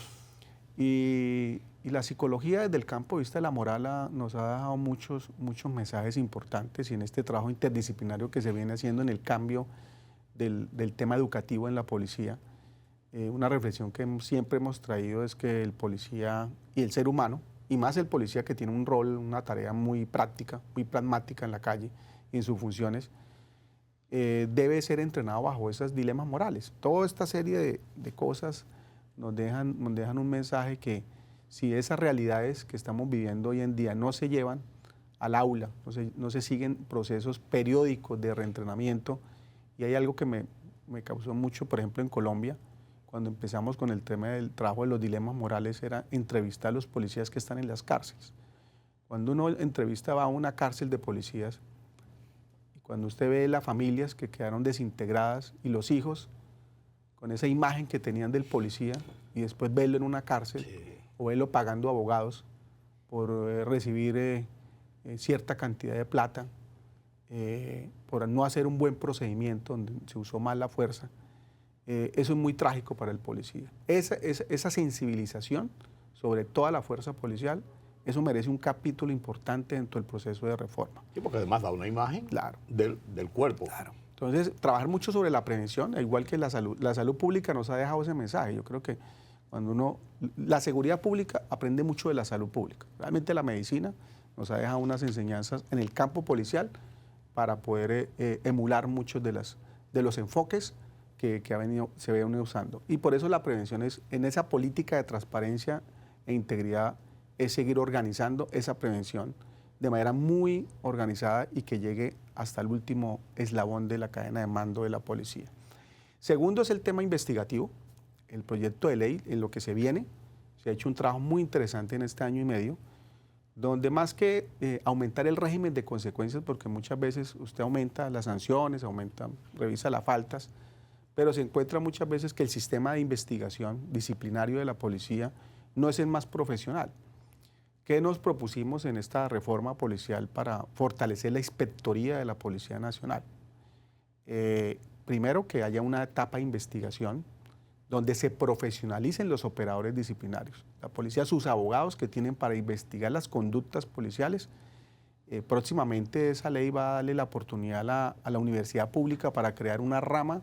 Y la psicología desde el campo de vista de la moral nos ha dejado muchos mensajes importantes, y en este trabajo interdisciplinario que se viene haciendo en el cambio del tema educativo en la policía, una reflexión que siempre hemos traído es que el policía y el ser humano, y más el policía que tiene un rol, una tarea muy práctica, muy pragmática en la calle y en sus funciones, debe ser entrenado bajo esos dilemas morales. Toda esta serie de cosas nos dejan un mensaje que si esas realidades que estamos viviendo hoy en día no se llevan al aula, no se siguen procesos periódicos de reentrenamiento, y hay algo que me causó mucho, por ejemplo, en Colombia, cuando empezamos con el tema del trabajo de los dilemas morales, era entrevistar a los policías que están en las cárceles. Cuando uno va a una cárcel de policías, y cuando usted ve las familias que quedaron desintegradas y los hijos con esa imagen que tenían del policía, y después verlo en una cárcel, sí, o verlo pagando abogados por recibir cierta cantidad de plata, por no hacer un buen procedimiento donde se usó mal la fuerza, eso es muy trágico para el policía. Esa sensibilización sobre toda la fuerza policial, eso merece un capítulo importante dentro del proceso de reforma. Sí, porque además da una imagen, claro, del cuerpo. Claro. Entonces, trabajar mucho sobre la prevención, igual que la salud pública nos ha dejado ese mensaje. Yo creo que la seguridad pública aprende mucho de la salud pública. Realmente la medicina nos ha dejado unas enseñanzas en el campo policial para poder emular muchos de los enfoques que se vienen usando. Y por eso la prevención en esa política de transparencia e integridad, es seguir organizando esa prevención de manera muy organizada y que llegue hasta el último eslabón de la cadena de mando de la policía. Segundo es el tema investigativo. El proyecto de ley, en lo que se viene, se ha hecho un trabajo muy interesante en este año y medio, donde más que aumentar el régimen de consecuencias, porque muchas veces usted aumenta las sanciones, revisa las faltas, pero se encuentra muchas veces que el sistema de investigación disciplinario de la policía no es el más profesional. ¿Qué nos propusimos en esta reforma policial para fortalecer la inspectoría de la Policía Nacional? Primero, que haya una etapa de investigación donde se profesionalicen los operadores disciplinarios. La policía, sus abogados que tienen para investigar las conductas policiales, Próximamente esa ley va a darle la oportunidad a la universidad pública para crear una rama,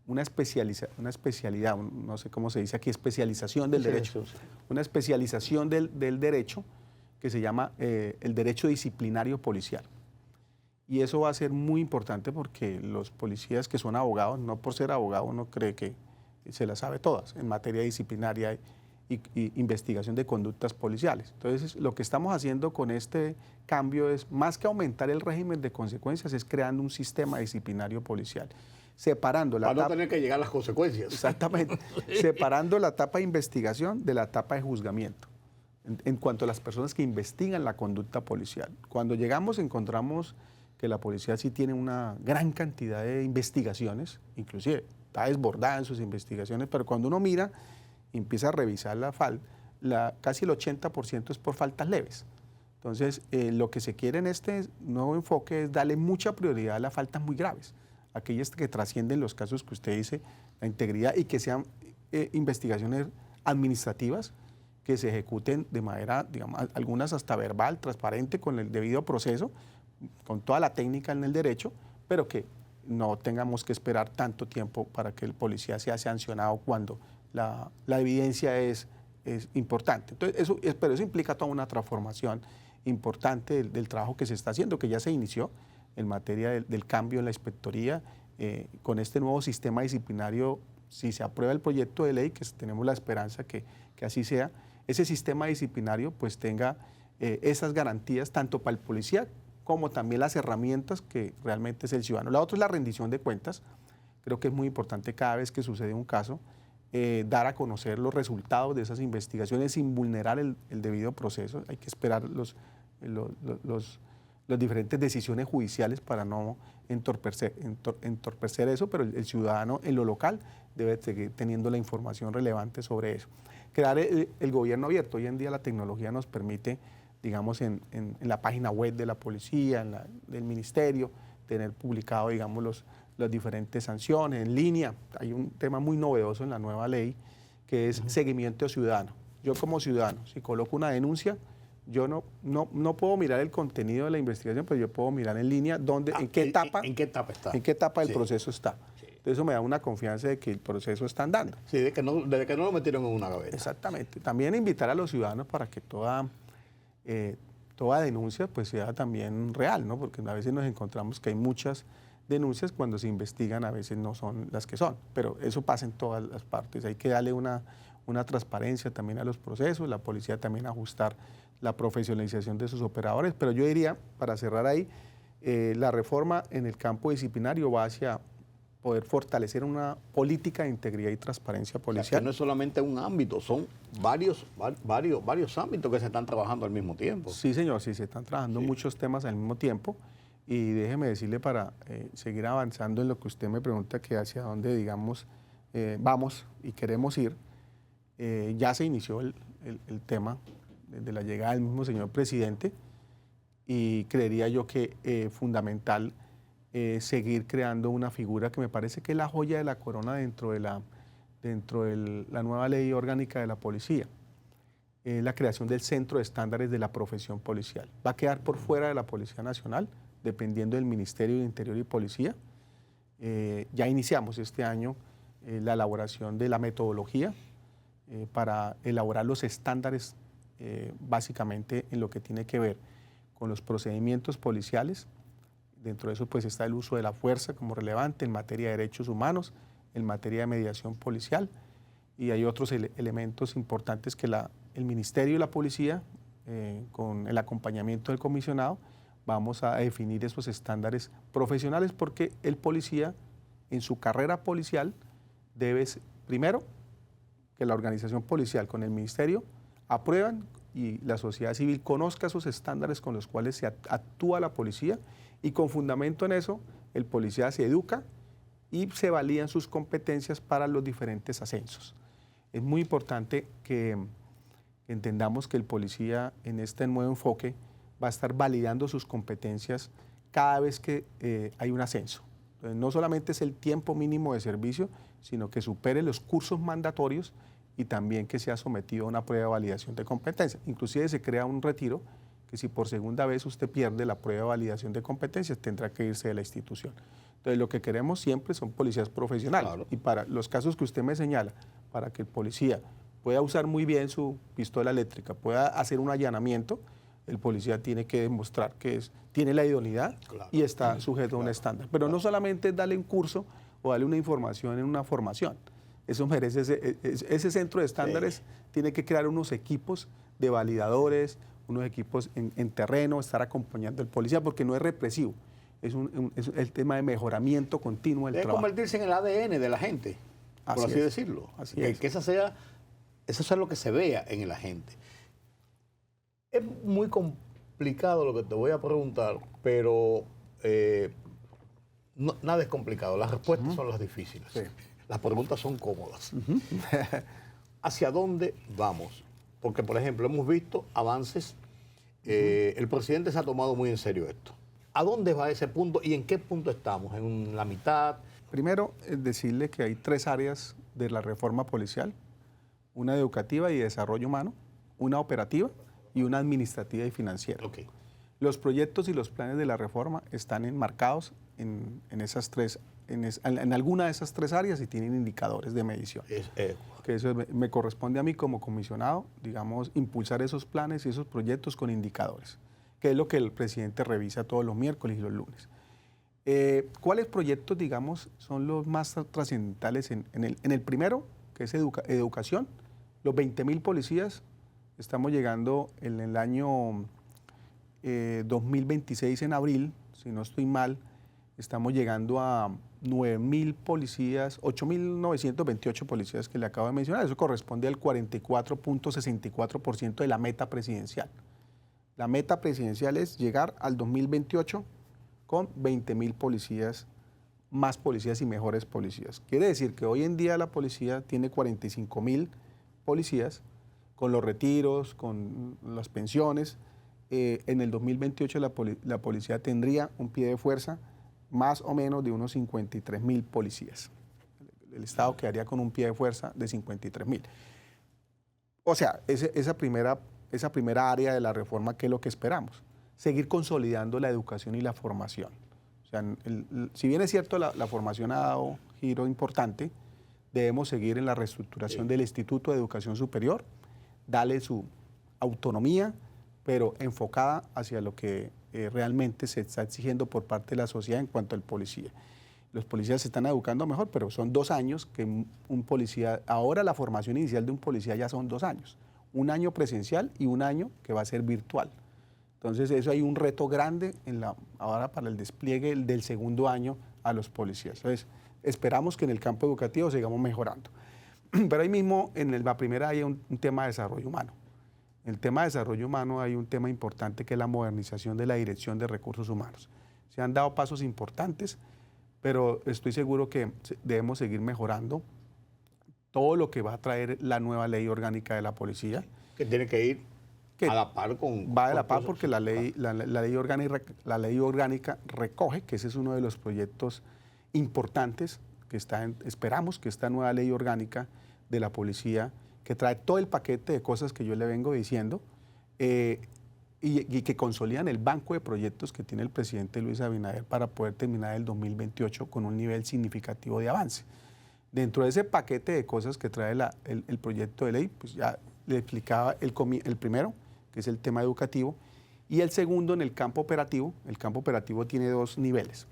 una especialidad, no sé cómo se dice aquí, especialización del derecho, una especialización del derecho que se llama el derecho disciplinario policial. Y eso va a ser muy importante porque los policías que son abogados, no por ser abogado uno cree que se las sabe todas en materia disciplinaria y investigación de conductas policiales. Entonces, lo que estamos haciendo con este cambio es, más que aumentar el régimen de consecuencias, es creando un sistema disciplinario policial, separando la etapa... Para no etapa, tener que llegar a las consecuencias. Exactamente, separando la etapa de investigación de la etapa de juzgamiento, en cuanto a las personas que investigan la conducta policial. Cuando llegamos encontramos que la policía sí tiene una gran cantidad de investigaciones, inclusive está desbordada en sus investigaciones, pero cuando uno mira y empieza a revisar casi el 80% es por faltas leves. Entonces, lo que se quiere en este nuevo enfoque es darle mucha prioridad a las faltas muy graves, aquellas que trascienden los casos que usted dice, la integridad, y que sean investigaciones administrativas que se ejecuten de manera, digamos, algunas hasta verbal, transparente, con el debido proceso, con toda la técnica en el derecho, pero que no tengamos que esperar tanto tiempo para que el policía sea sancionado cuando la evidencia es importante. Entonces, pero eso implica toda una transformación importante del trabajo que se está haciendo, que ya se inició en materia del cambio en la inspectoría, con este nuevo sistema disciplinario. Si se aprueba el proyecto de ley, que tenemos la esperanza que así sea, ese sistema disciplinario pues tenga esas garantías tanto para el policía como también las herramientas que realmente es el ciudadano. La otra es la rendición de cuentas. Creo que es muy importante cada vez que sucede un caso dar a conocer los resultados de esas investigaciones sin vulnerar el debido proceso. Hay que esperar las diferentes decisiones judiciales para no entorpecer eso, pero el ciudadano en lo local debe seguir teniendo la información relevante sobre eso. Crear el gobierno abierto. Hoy en día la tecnología nos permite, digamos, en la página web de la policía, del ministerio, tener publicado, digamos, las diferentes sanciones en línea. Hay un tema muy novedoso en la nueva ley que es seguimiento ciudadano. Yo como ciudadano, si coloco una denuncia, yo no puedo mirar el contenido de la investigación, pero yo puedo mirar en línea en qué etapa del proceso está. Sí. Entonces eso me da una confianza de que el proceso está andando. Sí, desde que no lo metieron en una gaveta. Exactamente. También invitar a los ciudadanos para que toda denuncia pues sea también real, ¿no? Porque a veces nos encontramos que hay muchas denuncias cuando se investigan, a veces no son las que son, pero eso pasa en todas las partes. Hay que darle una transparencia también a los procesos, la policía también ajustar la profesionalización de sus operadores, pero yo diría, para cerrar ahí, la reforma en el campo disciplinario va hacia poder fortalecer una política de integridad y transparencia policial. O sea, que no es solamente un ámbito, son varios ámbitos que se están trabajando al mismo tiempo. Sí, señor, sí, se están trabajando muchos temas al mismo tiempo. Y déjeme decirle, para seguir avanzando en lo que usted me pregunta, que hacia dónde, digamos, vamos y queremos ir, ya se inició el tema desde la llegada del mismo señor presidente, y creería yo que fundamental seguir creando una figura que me parece que es la joya de la corona dentro de la nueva ley orgánica de la policía, la creación del Centro de Estándares de la Profesión Policial. Va a quedar por fuera de la Policía Nacional, dependiendo del Ministerio de Interior y Policía. Ya iniciamos este año la elaboración de la metodología para elaborar los estándares básicamente en lo que tiene que ver con los procedimientos policiales. Dentro de eso pues está el uso de la fuerza como relevante en materia de derechos humanos, en materia de mediación policial, y hay otros elementos importantes que el Ministerio y la Policía, con el acompañamiento del comisionado, vamos a definir esos estándares profesionales, porque el policía en su carrera policial debe, primero, que la organización policial con el ministerio aprueban y la sociedad civil conozca esos estándares con los cuales se actúa la policía, y con fundamento en eso el policía se educa y se validan sus competencias para los diferentes ascensos. Es muy importante que entendamos que el policía en este nuevo enfoque va a estar validando sus competencias cada vez que hay un ascenso. Entonces, no solamente es el tiempo mínimo de servicio, sino que supere los cursos mandatorios y también que sea sometido a una prueba de validación de competencia. Inclusive se crea un retiro que si por segunda vez usted pierde la prueba de validación de competencias, tendrá que irse de la institución. Entonces, lo que queremos siempre son policías profesionales. Claro. Y para los casos que usted me señala, para que el policía pueda usar muy bien su pistola eléctrica, pueda hacer un allanamiento, el policía tiene que demostrar que tiene la idoneidad, claro, y está sujeto a un estándar. Pero no solamente es darle un curso o darle una información en una formación. Eso merece ese centro de estándares, tiene que crear unos equipos de validadores, unos equipos en terreno, estar acompañando al policía, porque no es represivo, es el tema de mejoramiento continuo del trabajo. Debe convertirse en el ADN de la gente, por así decirlo. Que eso sea lo que se vea en el agente. Es muy complicado lo que te voy a preguntar, pero nada es complicado. Las respuestas son las difíciles. Sí. Las preguntas son cómodas. ¿Hacia dónde vamos? Porque, por ejemplo, hemos visto avances. El presidente se ha tomado muy en serio esto. ¿A dónde va ese punto y en qué punto estamos? ¿En la mitad? Primero, decirle que hay 3 áreas de la reforma policial. Una educativa y de desarrollo humano, una operativa y una administrativa y financiera. Okay. Los proyectos y los planes de la reforma están enmarcados en esas 3, en alguna de esas 3 áreas y tienen indicadores de medición. Que eso me corresponde a mí como comisionado, digamos, impulsar esos planes y esos proyectos con indicadores, que es lo que el presidente revisa todos los miércoles y los lunes. ¿Cuáles proyectos, digamos, son los más trascendentales? En el primero, que es educación, los 20.000 policías, estamos llegando en el año 2026, en abril, si no estoy mal, estamos llegando a 9.000 policías, 8.928 policías que le acabo de mencionar. Eso corresponde al 44.64% de la meta presidencial. La meta presidencial es llegar al 2028 con 20.000 policías, más policías y mejores policías. Quiere decir que hoy en día la policía tiene 45.000 policías, con los retiros, con las pensiones. En el 2028 la policía tendría un pie de fuerza más o menos de unos 53.000 policías. El Estado quedaría con un pie de fuerza de 53.000. O sea, esa primera área de la reforma, ¿qué es lo que esperamos? Seguir consolidando la educación y la formación. O sea, si bien es cierto la formación ha dado giro importante, debemos seguir en la reestructuración del Instituto de Educación Superior, darle su autonomía, pero enfocada hacia lo que realmente se está exigiendo por parte de la sociedad en cuanto al policía. Los policías se están educando mejor, pero son 2 años que un policía, ahora la formación inicial de un policía ya son 2 años, 1 año presencial y 1 año que va a ser virtual. Entonces eso hay un reto grande ahora para el despliegue del segundo año a los policías. Entonces esperamos que en el campo educativo sigamos mejorando. Pero ahí mismo en la primera hay un tema de desarrollo humano. En el tema de desarrollo humano hay un tema importante que es la modernización de la Dirección de Recursos Humanos. Se han dado pasos importantes, pero estoy seguro que debemos seguir mejorando todo lo que va a traer la nueva ley orgánica de la policía. Que tiene que ir a la par con... Va a la par porque la ley orgánica recoge, que ese es uno de los proyectos importantes que esperamos que esta nueva ley orgánica de la policía, que trae todo el paquete de cosas que yo le vengo diciendo y que consolidan el banco de proyectos que tiene el presidente Luis Abinader para poder terminar el 2028 con un nivel significativo de avance. Dentro de ese paquete de cosas que trae el proyecto de ley, pues ya le explicaba el primero, que es el tema educativo, y el segundo en el campo operativo. El campo operativo tiene 2 niveles.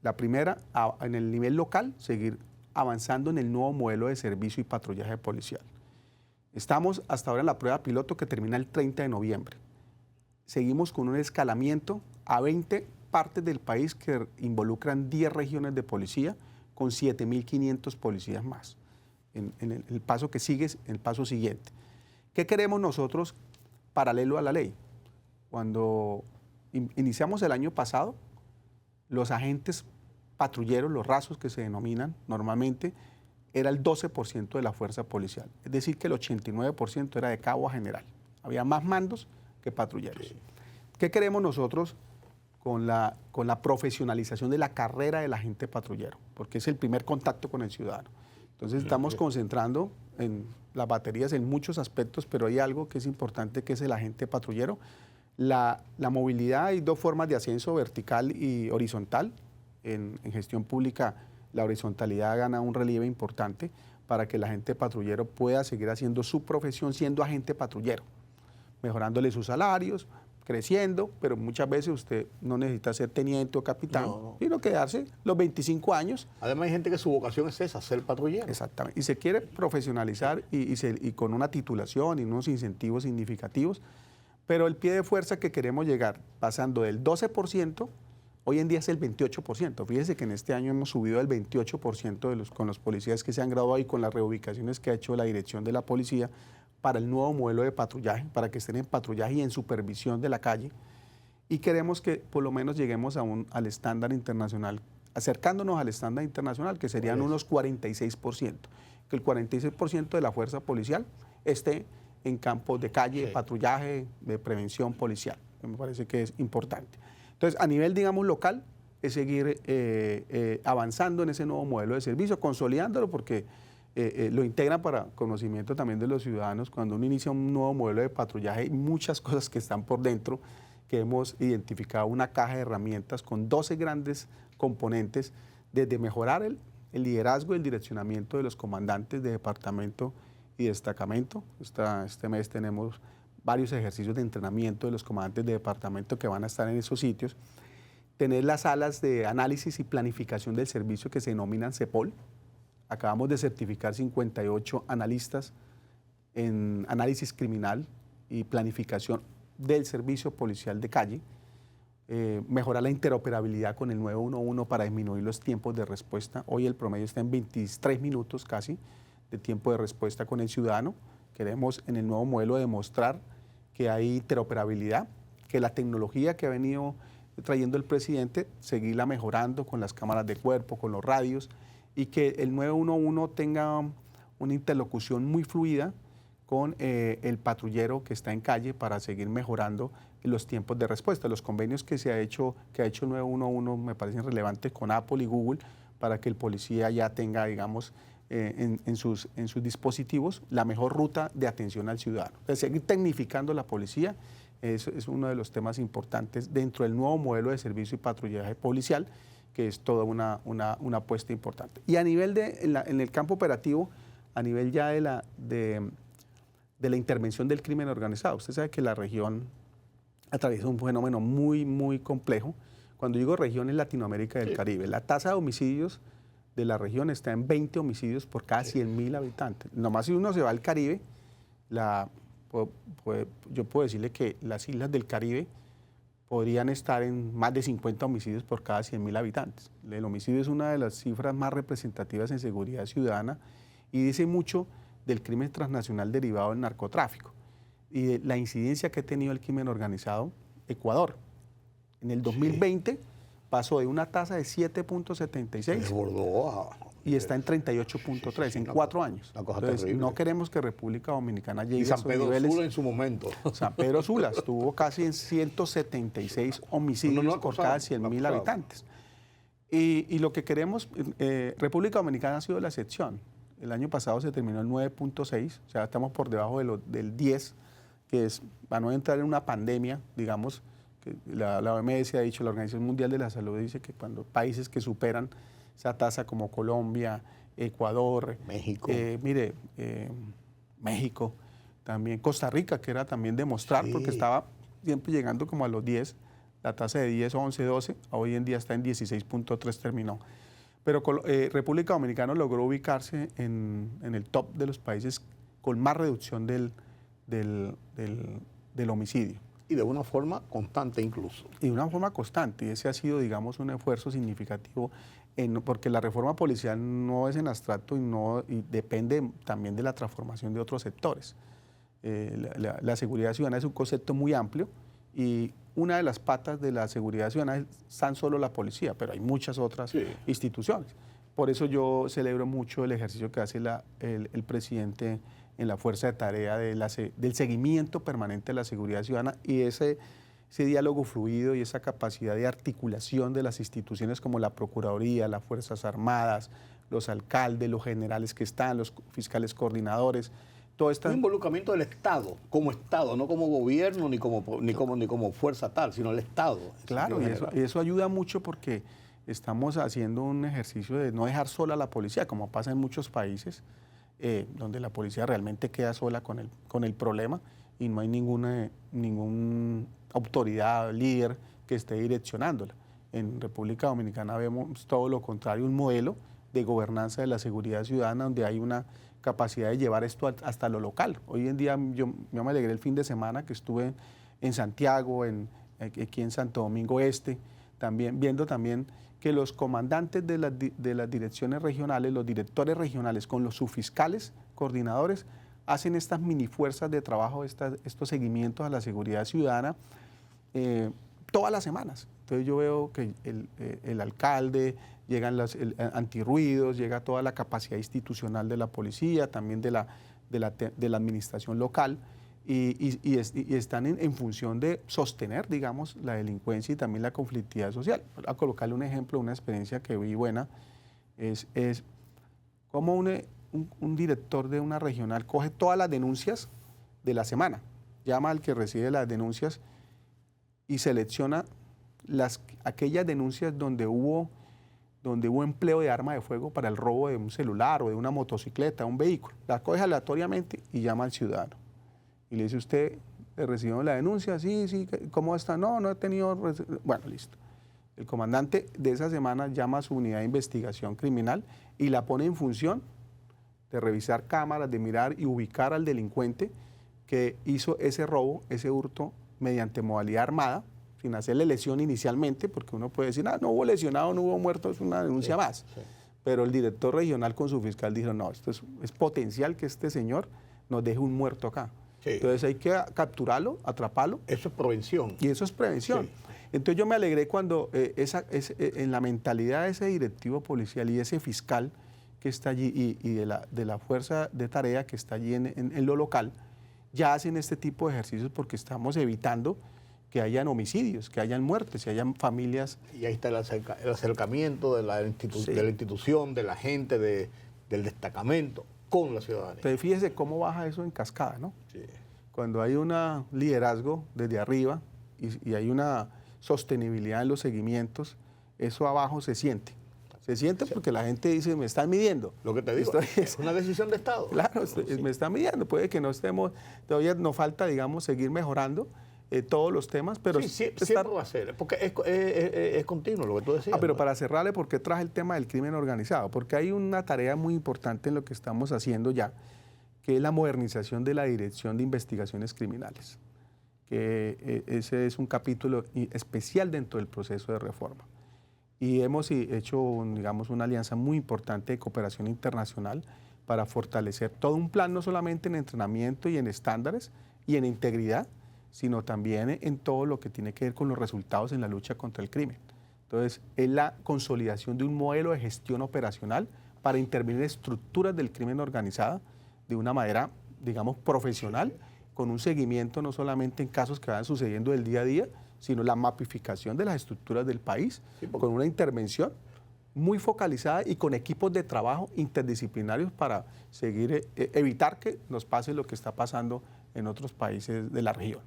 La primera, en el nivel local, seguir avanzando en el nuevo modelo de servicio y patrullaje policial. Estamos hasta ahora en la prueba piloto que termina el 30 de noviembre. Seguimos con un escalamiento a 20 partes del país que involucran 10 regiones de policía con 7.500 policías más. En el paso que sigue, el paso siguiente. ¿Qué queremos nosotros paralelo a la ley? Cuando iniciamos el año pasado, los agentes patrulleros, los rasos que se denominan normalmente, era el 12% de la fuerza policial. Es decir, que el 89% era de cabo a general. Había más mandos que patrulleros. ¿Qué queremos nosotros con la profesionalización de la carrera del agente patrullero? Porque es el primer contacto con el ciudadano. Entonces estamos concentrando en las baterías en muchos aspectos, pero hay algo que es importante, que es el agente patrullero. La movilidad, hay dos formas de ascenso, vertical y horizontal. En gestión pública la horizontalidad gana un relieve importante para que el agente patrullero pueda seguir haciendo su profesión siendo agente patrullero, mejorándole sus salarios, creciendo, pero muchas veces usted no necesita ser teniente o capitán, sino quedarse los 25 años. Además hay gente que su vocación es esa, ser patrullero. Exactamente, y se quiere profesionalizar y con una titulación y unos incentivos significativos, pero el pie de fuerza que queremos llegar, pasando del 12%, hoy en día es el 28%. Fíjese que en este año hemos subido el 28% con los policías que se han graduado y con las reubicaciones que ha hecho la dirección de la policía para el nuevo modelo de patrullaje, para que estén en patrullaje y en supervisión de la calle. Y queremos que por lo menos lleguemos al estándar internacional, acercándonos al estándar internacional, que serían unos 46%. Que el 46% de la fuerza policial esté en campos de calle, patrullaje, de prevención policial. Me parece que es importante. Entonces, a nivel, digamos, local, es seguir avanzando en ese nuevo modelo de servicio, consolidándolo, porque lo integran para conocimiento también de los ciudadanos. Cuando uno inicia un nuevo modelo de patrullaje, hay muchas cosas que están por dentro, que hemos identificado una caja de herramientas con 12 grandes componentes, desde mejorar el liderazgo y el direccionamiento de los comandantes de departamento y destacamento. Este mes tenemos varios ejercicios de entrenamiento de los comandantes de departamento que van a estar en esos sitios. Tener las salas de análisis y planificación del servicio que se denominan CEPOL. Acabamos de certificar 58 analistas en análisis criminal y planificación del servicio policial de calle. Mejorar la interoperabilidad con el 911 para disminuir los tiempos de respuesta. Hoy el promedio está en 23 minutos casi de tiempo de respuesta con el ciudadano. Queremos en el nuevo modelo demostrar que hay interoperabilidad, que la tecnología que ha venido trayendo el presidente, seguirla mejorando con las cámaras de cuerpo, con los radios, y que el 911 tenga una interlocución muy fluida con el patrullero que está en calle para seguir mejorando los tiempos de respuesta. Los convenios que ha hecho el 911 me parecen relevantes con Apple y Google para que el policía ya tenga, digamos, en sus dispositivos la mejor ruta de atención al ciudadano. Entonces, seguir tecnificando la policía es uno de los temas importantes dentro del nuevo modelo de servicio y patrullaje policial, que es toda una apuesta importante. Y a nivel en el campo operativo, a nivel ya de la intervención del crimen organizado, usted sabe que la región atraviesa un fenómeno muy, muy complejo. Cuando digo región, es Latinoamérica y el Caribe. La tasa de homicidios de la región está en 20 homicidios por cada 100.000 habitantes. Nomás si uno se va al Caribe, yo puedo decirle que las islas del Caribe podrían estar en más de 50 homicidios por cada 100.000 habitantes. El homicidio es una de las cifras más representativas en seguridad ciudadana y dice mucho del crimen transnacional derivado del narcotráfico y de la incidencia que ha tenido el crimen organizado Ecuador. En el 2020 pasó de una tasa de 7.76 y está en 38.3 en 4 años. Entonces, no queremos que República Dominicana llegue a esos niveles. Y San Pedro Sula en su momento. San Pedro Sula estuvo casi en 176 homicidios por cada 100.000 habitantes. Y lo que queremos, República Dominicana ha sido la excepción. El año pasado se terminó en 9.6, o sea, estamos por debajo del 10, que es, para no entrar en una pandemia, digamos, que la OMS ha dicho, la Organización Mundial de la Salud dice que cuando países que superan esa tasa como Colombia, Ecuador, México, México, también Costa Rica, que era también demostrar, porque estaba siempre llegando como a los 10, la tasa de 10, 11, 12, hoy en día está en 16.3 terminó. Pero República Dominicana logró ubicarse en el top de los países con más reducción del homicidio. Y de una forma constante incluso. Y de una forma constante, y ese ha sido, digamos, un esfuerzo significativo, porque la reforma policial no es en abstracto y depende también de la transformación de otros sectores. La seguridad ciudadana es un concepto muy amplio y una de las patas de la seguridad ciudadana es tan solo la policía, pero hay muchas otras instituciones. Por eso yo celebro mucho el ejercicio que hace el presidente en la fuerza de tarea del seguimiento permanente de la seguridad ciudadana y ese diálogo fluido y esa capacidad de articulación de las instituciones como la Procuraduría, las Fuerzas Armadas, los alcaldes, los generales que están, los fiscales coordinadores, todo está... Un involucramiento del Estado, no como gobierno ni como fuerza tal, sino el Estado. Claro, y eso ayuda mucho porque estamos haciendo un ejercicio de no dejar sola a la policía, como pasa en muchos países, donde la policía realmente queda sola con el problema y no hay ninguna autoridad, líder que esté direccionándola. En República Dominicana vemos todo lo contrario, un modelo de gobernanza de la seguridad ciudadana donde hay una capacidad de llevar esto hasta lo local. Hoy en día yo me alegré el fin de semana que estuve en Santiago, aquí en Santo Domingo Este, viendo también que los comandantes de las direcciones regionales, los directores regionales con los subfiscales, coordinadores, hacen estas mini fuerzas de trabajo, estos seguimientos a la seguridad ciudadana todas las semanas. Entonces yo veo que el alcalde, llegan los antirruidos, llega toda la capacidad institucional de la policía, también de la administración local, y están en función de sostener, digamos, la delincuencia y también la conflictividad social. A colocarle un ejemplo, una experiencia que vi buena, es cómo un director de una regional coge todas las denuncias de la semana, llama al que recibe las denuncias y selecciona aquellas denuncias donde hubo empleo de arma de fuego para el robo de un celular o de una motocicleta, un vehículo. Las coge aleatoriamente y llama al ciudadano. Y le dice, ¿usted le recibió la denuncia? Sí, ¿cómo está? No he tenido... Bueno, listo. El comandante de esa semana llama a su unidad de investigación criminal y la pone en función de revisar cámaras, de mirar y ubicar al delincuente que hizo ese robo, ese hurto, mediante modalidad armada, sin hacerle lesión inicialmente, porque uno puede decir, no hubo lesionado, no hubo muerto, es una denuncia más. Sí. Pero el director regional con su fiscal dijo, no, esto es potencial que este señor nos deje un muerto acá. Sí. Entonces hay que capturarlo, atraparlo. Eso es prevención. Y eso es prevención. Sí. Entonces yo me alegré cuando en la mentalidad de ese directivo policial y ese fiscal que está allí y de la fuerza de tarea que está allí en lo local, ya hacen este tipo de ejercicios porque estamos evitando que hayan homicidios, que hayan muertes, que hayan familias. Y ahí está el acercamiento de la institución, de la gente, del destacamento con la ciudadanía. Entonces fíjese cómo baja eso en cascada, ¿no? Sí. Cuando hay un liderazgo desde arriba y hay una sostenibilidad en los seguimientos, eso abajo se siente. Se siente porque la gente dice, me están midiendo. Lo que te digo, es una decisión de Estado. Claro, sí. Me están midiendo. Puede que no estemos, todavía nos falta, digamos, seguir mejorando todos los temas, pero... Sí, siempre va a ser, porque es continuo lo que tú decías. Pero para cerrarle, ¿por qué traje el tema del crimen organizado? Porque hay una tarea muy importante en lo que estamos haciendo ya, que es la modernización de la Dirección de Investigaciones Criminales, que ese es un capítulo especial dentro del proceso de reforma. Y hemos hecho, digamos, una alianza muy importante de cooperación internacional para fortalecer todo un plan, no solamente en entrenamiento y en estándares y en integridad, sino también en todo lo que tiene que ver con los resultados en la lucha contra el crimen. Entonces, es la consolidación de un modelo de gestión operacional para intervenir en estructuras del crimen organizado de una manera, digamos, profesional, con un seguimiento no solamente en casos que van sucediendo del día a día, sino la mapificación de las estructuras del país, con una intervención muy focalizada y con equipos de trabajo interdisciplinarios para seguir, evitar que nos pase lo que está pasando en otros países de la región.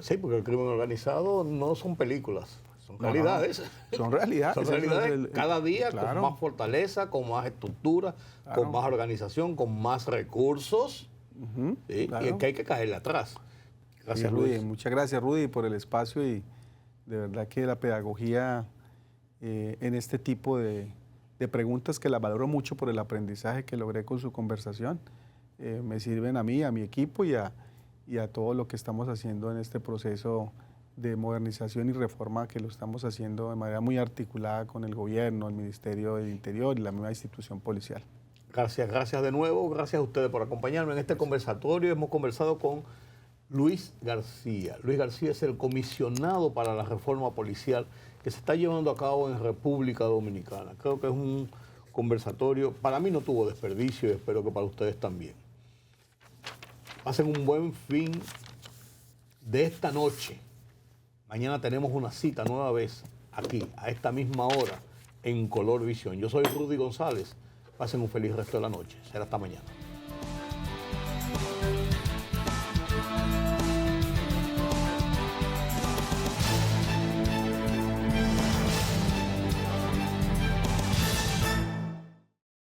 Sí, porque el crimen organizado no son películas, son realidades. Son realidades. Son realidades cada día, claro, con más fortaleza, con más estructura, claro, con más organización, con más recursos, ¿sí? Claro. Y es que hay que caerle atrás. Gracias, sí, Rudy. Muchas gracias, Rudy, por el espacio y de verdad que la pedagogía en este tipo de preguntas, que las valoro mucho por el aprendizaje que logré con su conversación, me sirven a mí, a mi equipo y a todo lo que estamos haciendo en este proceso de modernización y reforma, que lo estamos haciendo de manera muy articulada con el gobierno, el Ministerio del Interior y la misma institución policial. Gracias de nuevo, gracias a ustedes por acompañarme en este conversatorio. Hemos conversado con Luis García. Luis García es el comisionado para la reforma policial que se está llevando a cabo en República Dominicana. Creo que es un conversatorio, para mí no tuvo desperdicio y espero que para ustedes también. Pasen un buen fin de esta noche. Mañana tenemos una cita nueva vez aquí, a esta misma hora, en Color Visión. Yo soy Rudy González. Pasen un feliz resto de la noche. Será hasta mañana.